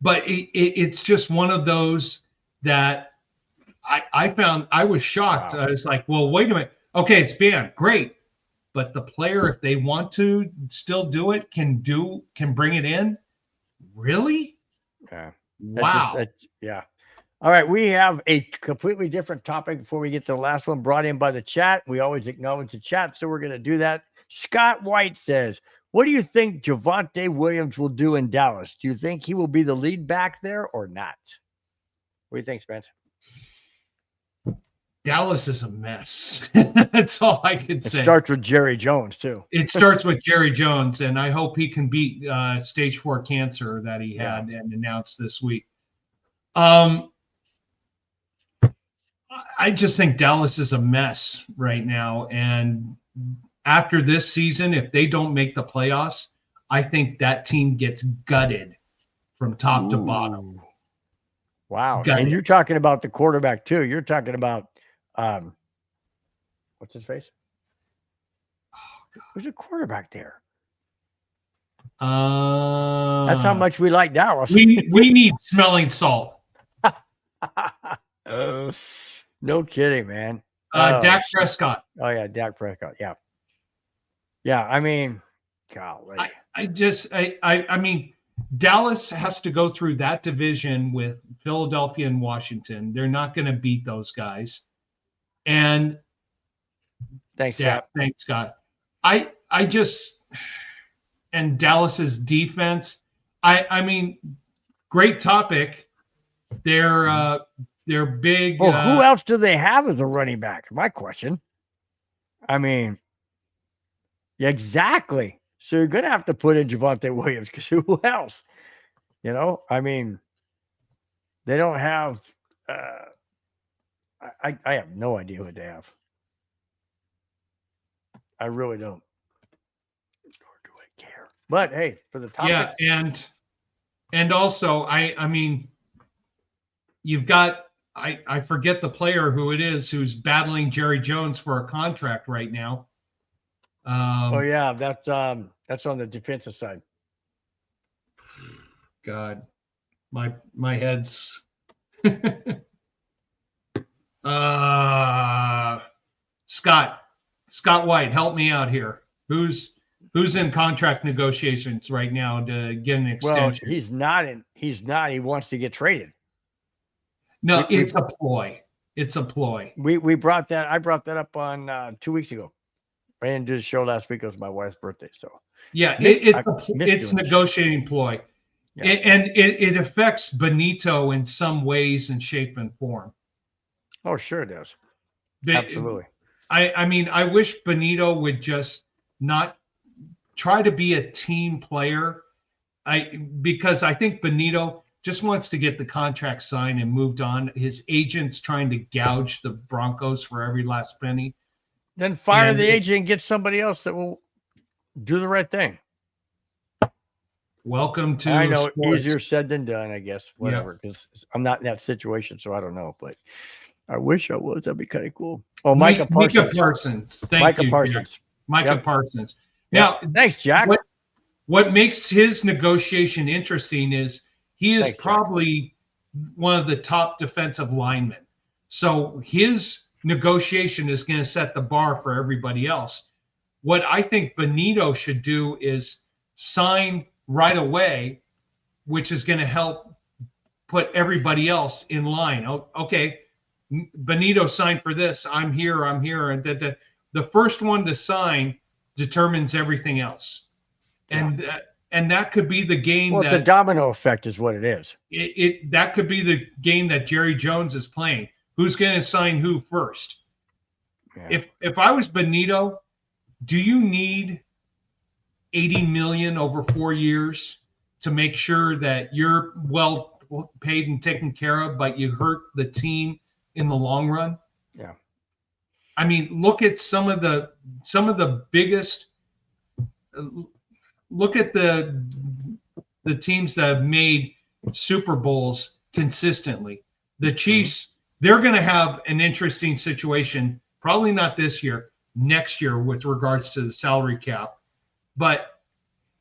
B: But it's just one of those that I found. I was shocked. Wow. I was like, well, wait a minute. Okay, it's banned. Great. But the player, if they want to still do it, can bring it in. Really?
A: Yeah.
B: Wow.
A: Yeah. All right. We have a completely different topic before we get to the last one, brought in by the chat. We always acknowledge the chat, so we're going to do that. Scott White says, what do you think Javonte Williams will do in Dallas? Do you think he will be the lead back there or not? What do you think, Spence?
B: Dallas is a mess. That's all I can say.
A: It starts with Jerry Jones, too.
B: It starts with Jerry Jones, and I hope he can beat stage 4 cancer that he had and announced this week. I just think Dallas is a mess right now. And after this season, if they don't make the playoffs, I think that team gets gutted from top to bottom.
A: Wow. Gutted. And you're talking about the quarterback, too. You're talking about what's his face? Oh, God. Who's a quarterback there? That's how much we like Dallas.
B: We need smelling salt.
A: No kidding, man.
B: Dak Prescott.
A: Oh yeah, Dak Prescott. Yeah. Yeah, I mean, golly.
B: I mean, Dallas has to go through that division with Philadelphia and Washington. They're not going to beat those guys. And
A: thanks, Scott.
B: Thanks, Scott. I just, and Dallas's defense. I mean, great topic. They're big.
A: Well, who else do they have as a running back? My question. I mean, exactly. So you're going to have to put in Javonte Williams, because who else? You know, I mean, they don't have. I have no idea what they have. I really don't. Nor do I care. But hey, for the topics.
B: Yeah, and also I mean, you've got I forget the player who it is who's battling Jerry Jones for a contract right now.
A: Oh yeah, that's on the defensive side.
B: God, my head's. Scott White, help me out here. Who's Who's in contract negotiations right now to get an extension?
A: Well, he's not in. He's not. He wants to get traded.
B: No, it's a ploy. It's a ploy.
A: We brought that. I brought that up on 2 weeks ago. I didn't do the show last week. It was my wife's birthday. So
B: yeah,
A: it's
B: it's negotiating ploy,
A: yeah.
B: and it affects Benito in some ways and shape and form.
A: Oh, sure it does.
B: But
A: Absolutely.
B: I mean, I wish Benito would just not try to be a team player. Because I think Benito just wants to get the contract signed and moved on. His agent's trying to gouge the Broncos for every last penny.
A: Then fire the agent and get somebody else that will do the right thing.
B: Welcome to
A: I know,
B: sports.
A: easier said than done, I guess. Whatever, because I'm not in that situation, so I don't know. But I wish I was. That'd be kind of cool. Oh, Micah Parsons.
B: Micah Parsons. Thank you,
A: Parsons.
B: Jack. Micah
A: Yep.
B: Parsons.
A: Yep.
B: Now,
A: thanks, Jack.
B: What makes his negotiation interesting is he is
A: Thanks, Jack.
B: probably one of the top defensive linemen. So his negotiation is going to set the bar for everybody else. What I think Benito should do is sign right away, which is going to help put everybody else in line. Oh, okay, Benito signed for this. I'm here. And the first one to sign determines everything else. And that could be the game.
A: Well, it's a domino effect, is what it is.
B: That could be the game that Jerry Jones is playing. Who's going to sign who first?
A: Yeah.
B: If I was Benito, do you need $80 million over 4 years to make sure that you're well paid and taken care of, but you hurt the team in the long run?
A: Yeah.
B: I mean, look at some of the biggest. Look at the teams that have made Super Bowls consistently. The Chiefs, they're going to have an interesting situation, probably not this year, next year with regards to the salary cap. But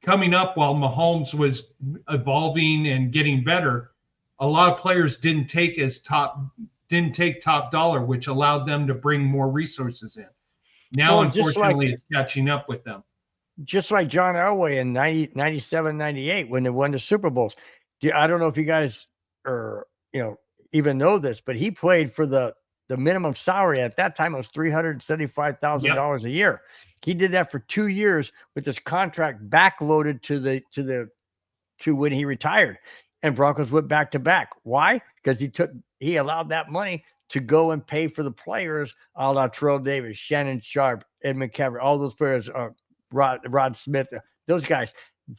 B: coming up while Mahomes was evolving and getting better, a lot of players didn't take top dollar, which allowed them to bring more resources in. Now,
A: Well,
B: unfortunately, it's catching up with them.
A: Just like John Elway in 97, 98, when they won the Super Bowls. I don't know if you guys are, even know this, but he played for the minimum salary at that time. It was $375,000 a year. He did that for 2 years with his contract backloaded to when he retired, and Broncos went back to back. Why? Because he allowed that money to go and pay for the players, a la Terrell Davis, Shannon Sharp, Edmund Cameron, all those players, Rod Smith, those guys,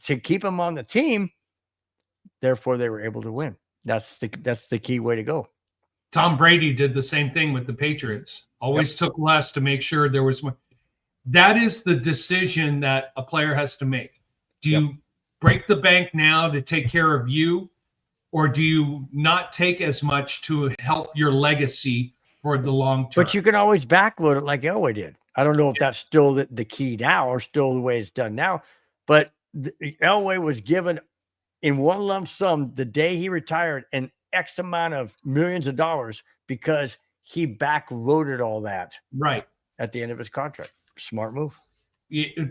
A: to keep them on the team. Therefore, they were able to win. That's the key way to go.
B: Tom Brady did the same thing with the Patriots. Always took less to make sure there was one. That is the decision that a player has to make. Do you break the bank now to take care of you, or do you not take as much to help your legacy for the long term?
A: But you can always backload it like Elway did. I don't know if that's still the key now or still the way it's done now, but Elway was given in one lump sum the day he retired an X amount of millions of dollars because he backloaded all that
B: right
A: at the end of his contract. Smart move.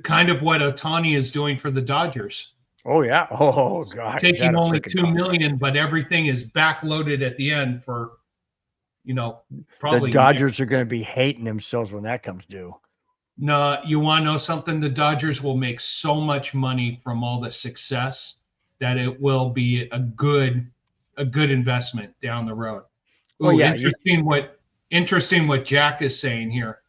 B: Kind of what Ohtani is doing for the Dodgers.
A: Oh yeah. Oh God.
B: Taking only $2 million, but everything is backloaded at the end for, probably
A: the Dodgers are going to be hating themselves when that comes due.
B: No, you want to know something? The Dodgers will make so much money from all the success that it will be a good investment down the road. Ooh,
A: yeah,
B: interesting what Jack is saying here.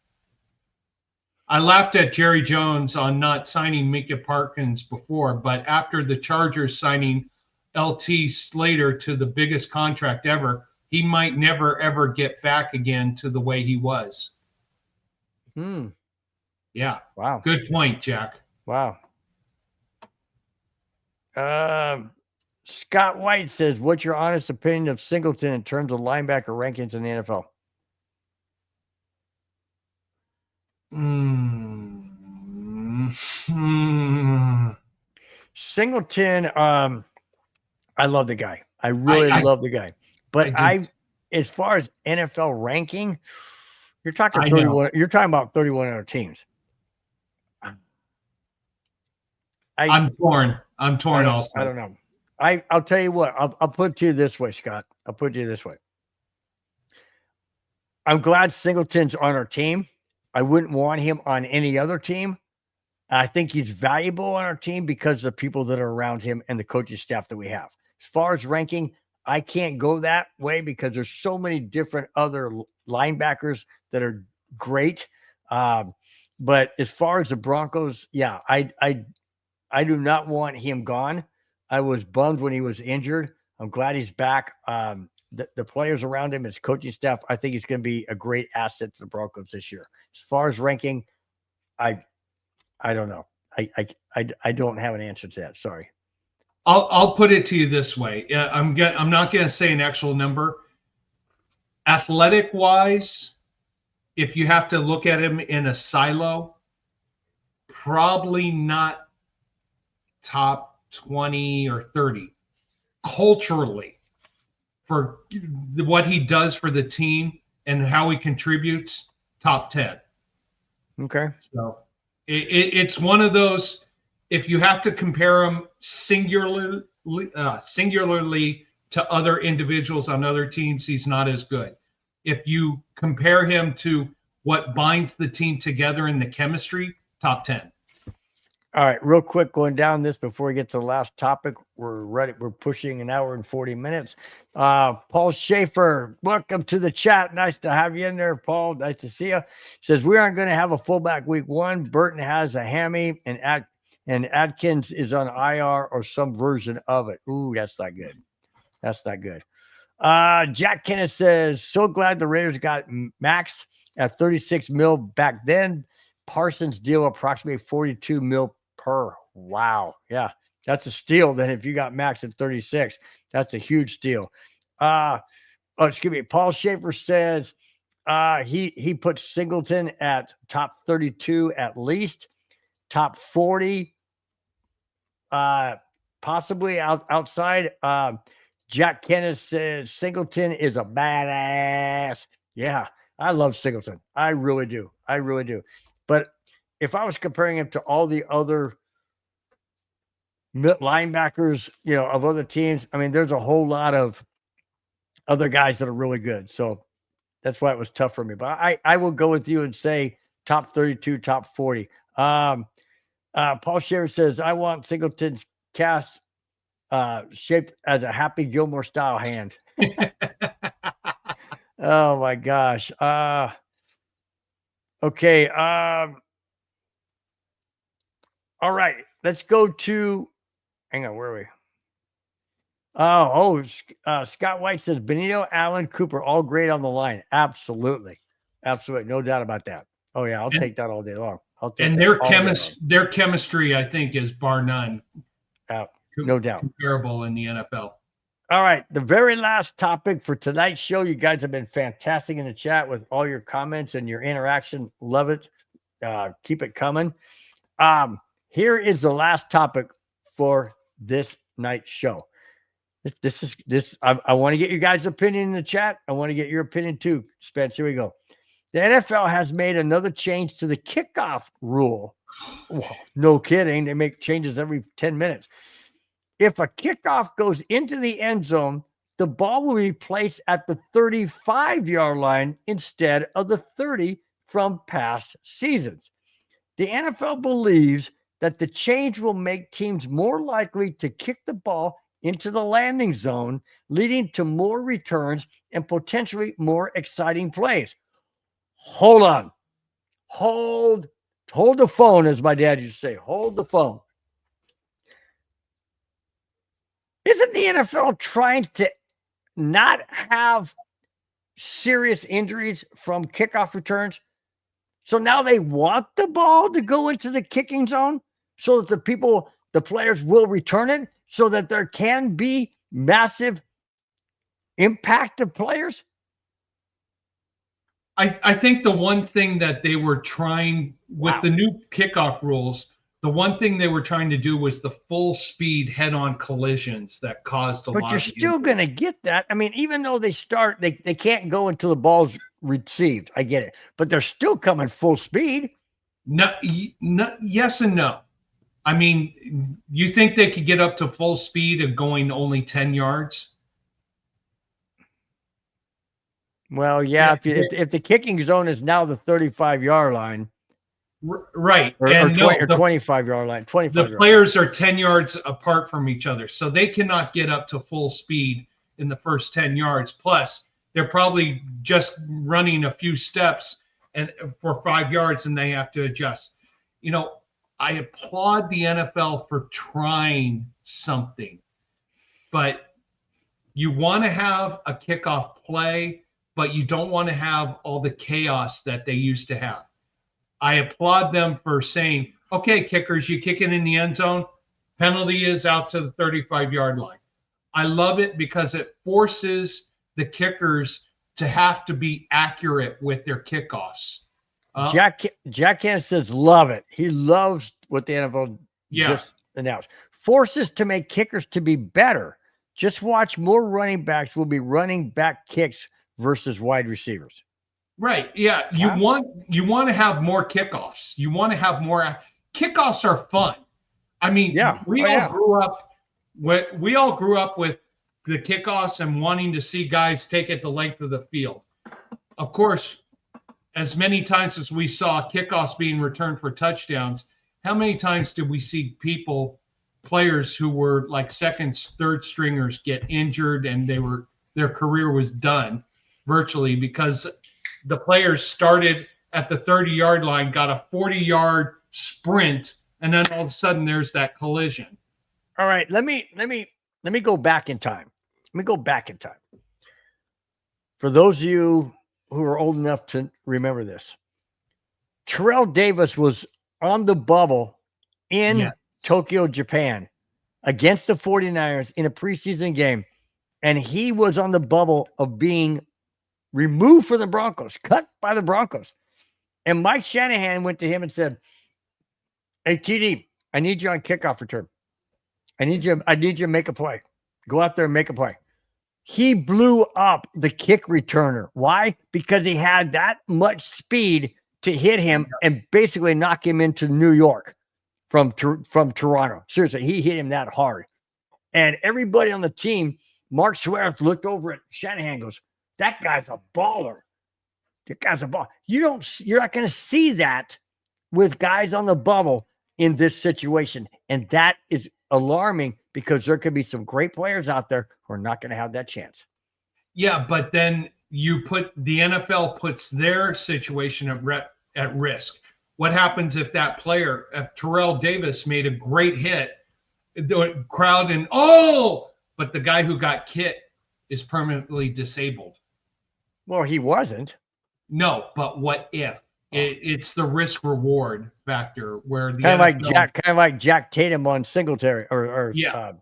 B: I laughed at Jerry Jones on not signing Micah Parsons before, but after the Chargers signing LT Slater to the biggest contract ever, he might never, ever get back again to the way he was. Yeah.
A: Wow.
B: Good point, Jack.
A: Wow. Scott White says, what's your honest opinion of Singleton in terms of linebacker rankings in the NFL? Singleton, I love the guy. I really love the guy. But as far as NFL ranking, you're talking 31. You're talking about 31 other teams.
B: I'm torn. I'm torn also.
A: I don't know. I'll tell you what. I'll put it to you this way, Scott. I'll put it to you this way. I'm glad Singleton's on our team. I wouldn't want him on any other team. I think he's valuable on our team because of the people that are around him and the coaching staff that we have. As far as ranking, I can't go that way because there's so many different other linebackers that are great. But as far as the Broncos, yeah, I do not want him gone. I was bummed when he was injured. I'm glad he's back. The players around him, his coaching staff, I think he's going to be a great asset to the Broncos this year. As far as ranking, I don't know. I don't have an answer to that. Sorry.
B: I'll put it to you this way. I'm not going to say an actual number. Athletic wise, if you have to look at him in a silo, probably not top 20 or 30. Culturally, for what he does for the team and how he contributes, top 10.
A: Okay.
B: So it's one of those, if you have to compare him singularly to other individuals on other teams, he's not as good. If you compare him to what binds the team together in the chemistry, top 10.
A: All right, real quick, going down this before we get to the last topic. We're ready. We're pushing an hour and 40 minutes. Paul Schaefer, welcome to the chat. Nice to have you in there, Paul. Nice to see you. Says we aren't going to have a fullback week 1. Burton has a hammy, and Adkins is on IR or some version of it. Ooh, that's not good. That's not good. Jack Kenneth says, so glad the Raiders got Max at 36 mil back then. Parsons deal approximately 42 mil per. Wow. Yeah. That's a steal. Then if you got Max at 36, that's a huge steal. Excuse me. Paul Schaefer says he puts Singleton at top 32 at least, top 40, possibly outside. Jack Kenneth says Singleton is a badass. Yeah, I love Singleton. I really do. I really do. But if I was comparing him to all the other linebackers, of other teams, I mean, there's a whole lot of other guys that are really good. So that's why it was tough for me. But I will go with you and say top 32, top 40. Paul Schaefer says, I want Singleton's cast shaped as a Happy Gilmore style hand. Oh my gosh. Okay. All right. Let's go to, hang on, where are we? Scott White says Benito, Allen, Cooper, all great on the line. Absolutely. Absolutely. No doubt about that. Oh yeah. I'll take that all day long.
B: And their chemistry, I think, is bar none.
A: No doubt.
B: Comparable in the NFL.
A: All right. The very last topic for tonight's show. You guys have been fantastic in the chat with all your comments and your interaction. Love it. Keep it coming. Here is the last topic for this night's show. I want to get you guys' opinion in the chat. I want to get your opinion too, Spence. Here we go. The NFL has made another change to the kickoff rule. Well, no kidding. They make changes every 10 minutes. If a kickoff goes into the end zone, the ball will be placed at the 35-yard line instead of the 30 from past seasons. The NFL believes that the change will make teams more likely to kick the ball into the landing zone, leading to more returns and potentially more exciting plays. Hold on. Hold the phone, as my dad used to say. Hold the phone. Isn't the NFL trying to not have serious injuries from kickoff returns? So now they want the ball to go into the kicking zone so that the players will return it so that there can be massive impact of players?
B: I think the one thing that they were trying with the new kickoff rules, the one thing they were trying to do was the full speed head-on collisions that caused a lot.
A: But you're still going to get that. I mean, even though they can't go until the ball's received. I get it. But they're still coming full speed.
B: No, yes and no. I mean, you think they could get up to full speed of going only 10 yards?
A: Well, yeah, if the kicking zone is now the 35-yard line,
B: right,
A: or 25-yard line, 25.
B: The players are 10 yards apart from each other, so they cannot get up to full speed in the first 10 yards. Plus, they're probably just running a few steps and for 5 yards, and they have to adjust. You know, I applaud the NFL for trying something, but you want to have a kickoff play, but you don't want to have all the chaos that they used to have. I applaud them for saying, okay, kickers, you kick it in the end zone, penalty is out to the 35-yard line. I love it because it forces the kickers to have to be accurate with their kickoffs.
A: Jack Cannon says, love it. He loves what the NFL just announced. Forces to make kickers to be better. Just watch more running backs will be running back kicks versus wide receivers.
B: Right. Yeah. You want to have more kickoffs. You want to have more kickoffs are fun. I mean, we all grew up with the kickoffs and wanting to see guys take it the length of the field. Of course, as many times as we saw kickoffs being returned for touchdowns, how many times did we see players who were like second, third stringers get injured and their career was done virtually because the players started at the 30-yard line, got a 40-yard sprint, and then all of a sudden there's that collision.
A: All right, let me go back in time. Let me go back in time. For those of you who are old enough to remember this, Terrell Davis was on the bubble in Tokyo, Japan, against the 49ers in a preseason game, and he was on the bubble of being removed for the Broncos, cut by the Broncos. And Mike Shanahan went to him and said, hey, TD, I need you on kickoff return. I need you to make a play. Go out there and make a play. He blew up the kick returner. Why? Because he had that much speed to hit him and basically knock him into New York from Toronto. Seriously, he hit him that hard. And everybody on the team, Mark Schwartz looked over at Shanahan and goes, that guy's a baller. That guy's a baller. You're not going to see that with guys on the bubble in this situation. And that is alarming because there could be some great players out there who are not going to have that chance.
B: Yeah, but then the NFL puts their situation at risk. What happens if that player, if Terrell Davis made a great hit, the crowd but the guy who got hit is permanently disabled?
A: Well, he wasn't.
B: No, but what if? It's the risk reward factor where the
A: kind of like Jack Tatum on Singletary for the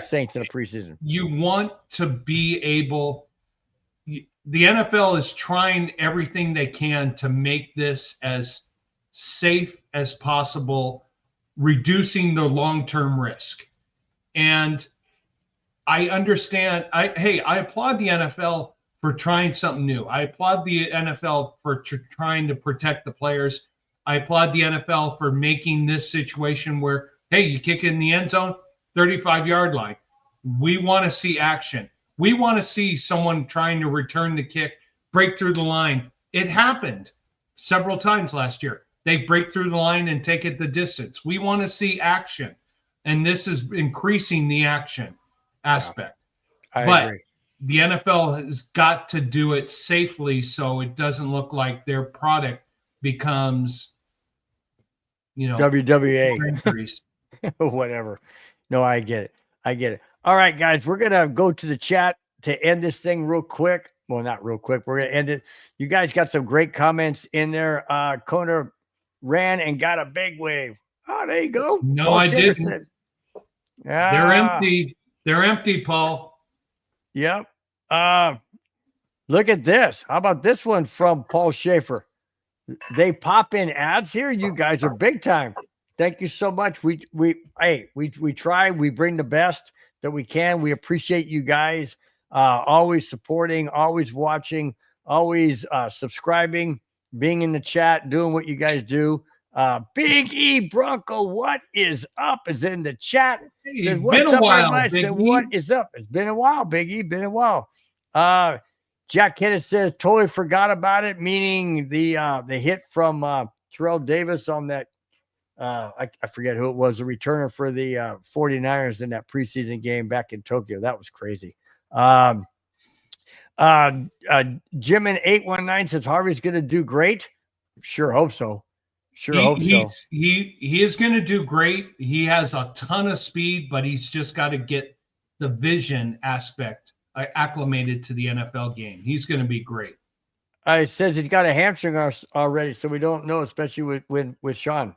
A: Saints in a preseason.
B: You want to be able. The NFL is trying everything they can to make this as safe as possible, reducing the long-term risk. And I understand. I applaud the NFL for trying something new. I applaud the NFL for trying to protect the players. I applaud the NFL for making this situation where, hey, you kick it in the end zone, 35-yard line. We want to see action. We want to see someone trying to return the kick, break through the line. It happened several times last year. They break through the line and take it the distance. We want to see action. And this is increasing the action aspect.
A: I agree.
B: The NFL has got to do it safely so it doesn't look like their product becomes,
A: WWA. Whatever. No, I get it. All right, guys, we're going to go to the chat to end this thing real quick. Well, not real quick. We're going to end it. You guys got some great comments in there. Kona ran and got a big wave. Oh, there you go.
B: No, Paul I didn't. They're empty. They're empty, Paul.
A: Yep. Look at this. How about this one from Paul Schaefer? They pop in ads here. You guys are big time. Thank you so much. We try. We bring the best that we can. We appreciate you guys always supporting, always watching, always subscribing, being in the chat, doing what you guys do. Big E Bronco, what is up? Is in the chat.
B: Hey,
A: Says,
B: it's
A: what's
B: been a
A: up,
B: while,
A: everybody?
B: Big
A: Said,
B: E.
A: what is up? It's been a while, Big E. Been a while. Jack Kenneth says, totally forgot about it, meaning the hit from Terrell Davis on that. I forget who it was, the returner for the 49ers in that preseason game back in Tokyo. That was crazy. Jim in 819 says Harvey's going to do great. Sure hope so.
B: He is going to do great. He has a ton of speed, but he's just got to get the vision aspect acclimated to the NFL game. He's going to be great.
A: It says he's got a hamstring already, so we don't know, especially with Sean.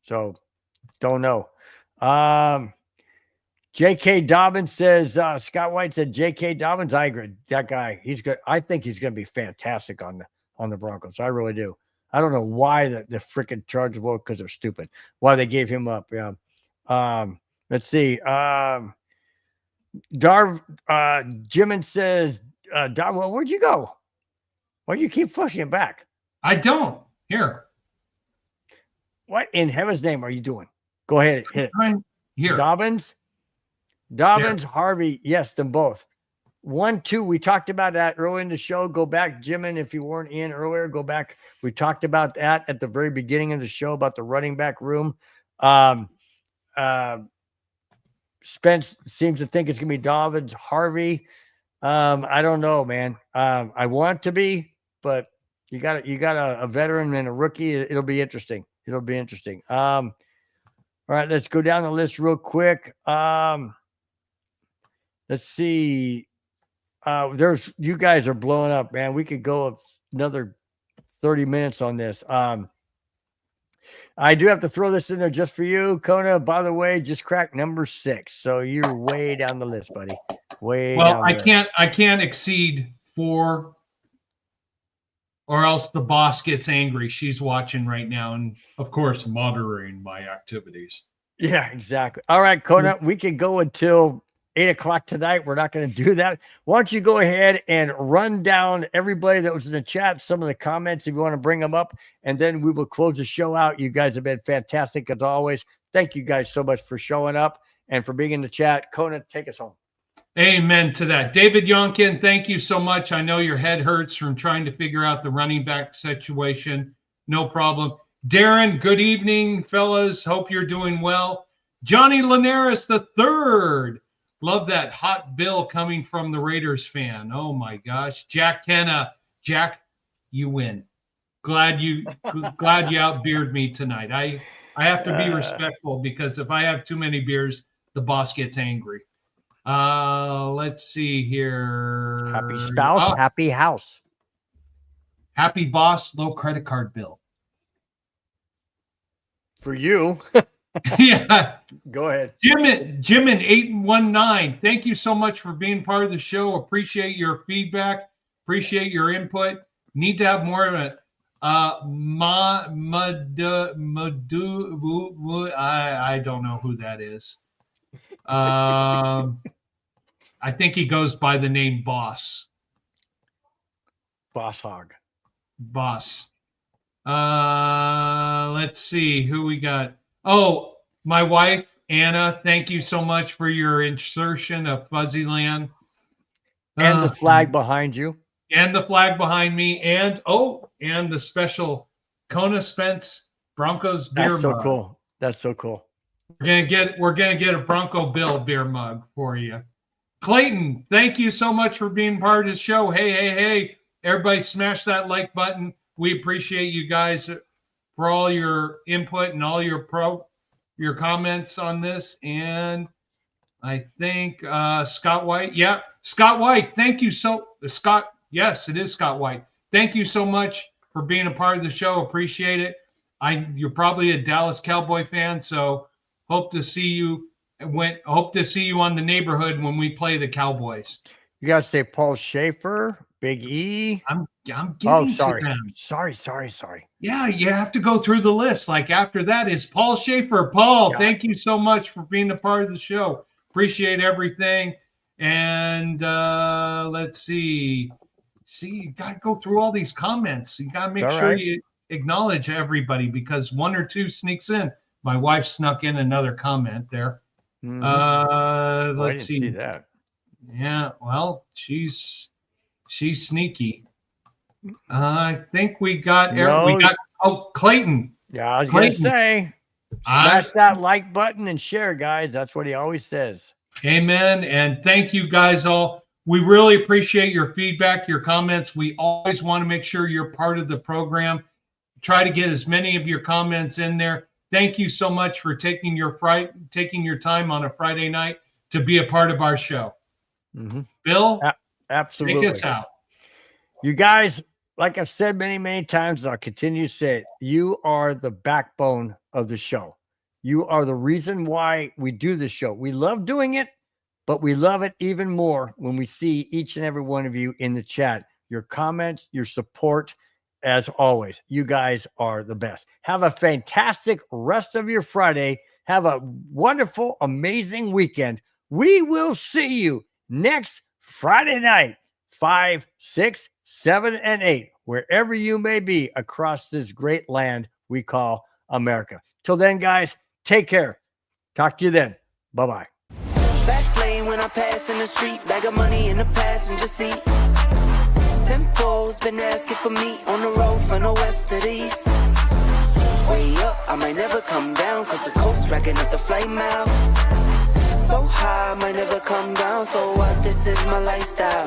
A: So don't know. J.K. Dobbins says Scott White said J.K. Dobbins. I agree. That guy, he's good. I think he's going to be fantastic on the Broncos. I really do. I don't know why the freaking Chargers will, because they're stupid. Why they gave him up? Yeah. Let's see. Jimin says, well, where'd you go? Why do you keep pushing him back?
B: I don't. Here.
A: What in heaven's name are you doing? Go ahead, hit it.
B: Here.
A: Dobbins, there. Harvey, yes, them both. 1, 2, we talked about that early in the show. Go back, Jimin, if you weren't in earlier, go back. We talked about that at the very beginning of the show about the running back room. Spence seems to think it's going to be Dobbins, Harvey. I don't know, man. I want it to be, but you got a veteran and a rookie. It'll be interesting. All right, let's go down the list real quick. Let's see. You guys are blowing up, man. We could go another 30 minutes on this. I do have to throw this in there just for you, Kona. By the way, just cracked number 6, so you're way down the list, buddy.
B: Well, I can't exceed 4, or else the boss gets angry. She's watching right now, and of course, monitoring my activities.
A: Yeah, exactly. All right, Kona, we can go until 8 o'clock tonight. We're not going to do that. Why don't you go ahead and run down everybody that was in the chat, some of the comments if you want to bring them up, and then we will close the show out. You guys have been fantastic as always. Thank you guys so much for showing up and for being in the chat. Kona, take us home.
B: Amen to that. David Yonkin, thank you so much. I know your head hurts from trying to figure out the running back situation. No problem. Darren, good evening, fellas. Hope you're doing well. Johnny Linares III. Love that hot bill coming from the Raiders fan. Oh, my gosh. Jack Kenna. Jack, you win. Glad you outbeered me tonight. I have to be respectful, because if I have too many beers, the boss gets angry. Let's see here.
A: Happy spouse, happy house.
B: Happy boss, low credit card bill.
A: For you.
B: Yeah.
A: Go ahead.
B: Jim in 819. Thank you so much for being part of the show. Appreciate your feedback. Appreciate your input. Need to have more of it. I don't know who that is. I think he goes by the name Boss.
A: Boss Hog.
B: Boss. Let's see who we got. Oh, my wife, Anna, thank you so much for your insertion of Fuzzyland.
A: And the flag behind you.
B: And the flag behind me. And the special Kona Spence Broncos beer mug.
A: That's so cool. That's so cool.
B: We're gonna get a Bronco Bill beer mug for you. Clayton, thank you so much for being part of the show. Hey. Everybody smash that like button. We appreciate you guys for all your input and all your comments on this. And I think Scott White. Yeah, Scott White. Thank you Scott. Yes, it is Scott White. Thank you so much for being a part of the show. Appreciate it. You're probably a Dallas Cowboy fan, so hope to see you on the neighborhood when we play the Cowboys.
A: You got to say Paul Schaefer, Big E.
B: I'm getting
A: sorry.
B: to them.
A: Sorry.
B: Yeah, you have to go through the list. Like after that is Paul Schaefer. Paul, thank you so much for being a part of the show. Appreciate everything. And let's see. You got to go through all these comments. You got to make sure acknowledge everybody because one or two sneaks in. My wife snuck in another comment there.
A: Mhm. I
B: Let's
A: didn't see that.
B: Yeah, well, she's sneaky. I think we got Clayton.
A: Yeah, I was gonna
B: Clayton.
A: say, smash that like button and share, guys. That's what he always says.
B: Amen. And thank you guys all. We really appreciate your feedback, your comments. We always want to make sure you're part of the program. Try to get as many of your comments in there. Thank you so much for taking your time on a Friday night to be a part of our show.
A: Mm-hmm.
B: Bill,
A: absolutely.
B: take us out.
A: You guys, like I've said many, many times, I'll continue to say it, you are the backbone of the show. You are the reason why we do this show. We love doing it, but we love it even more when we see each and every one of you in the chat. Your comments, your support, as always. You guys are the best. Have a fantastic rest of your Friday. Have a wonderful, amazing weekend. We will see you next Friday night, 5, 6, 7, and 8, wherever you may be across this great land we call America. Till then, guys, take care. Talk to you then. Bye-bye.
E: Fast lane when I pass in the street, bag of money in the passenger seat. Tempo's been asking for me on the road from the west to the east. Way up, I might never come down, cause the coast racking up the flight miles. So high, I might never come down, so what, this is my lifestyle.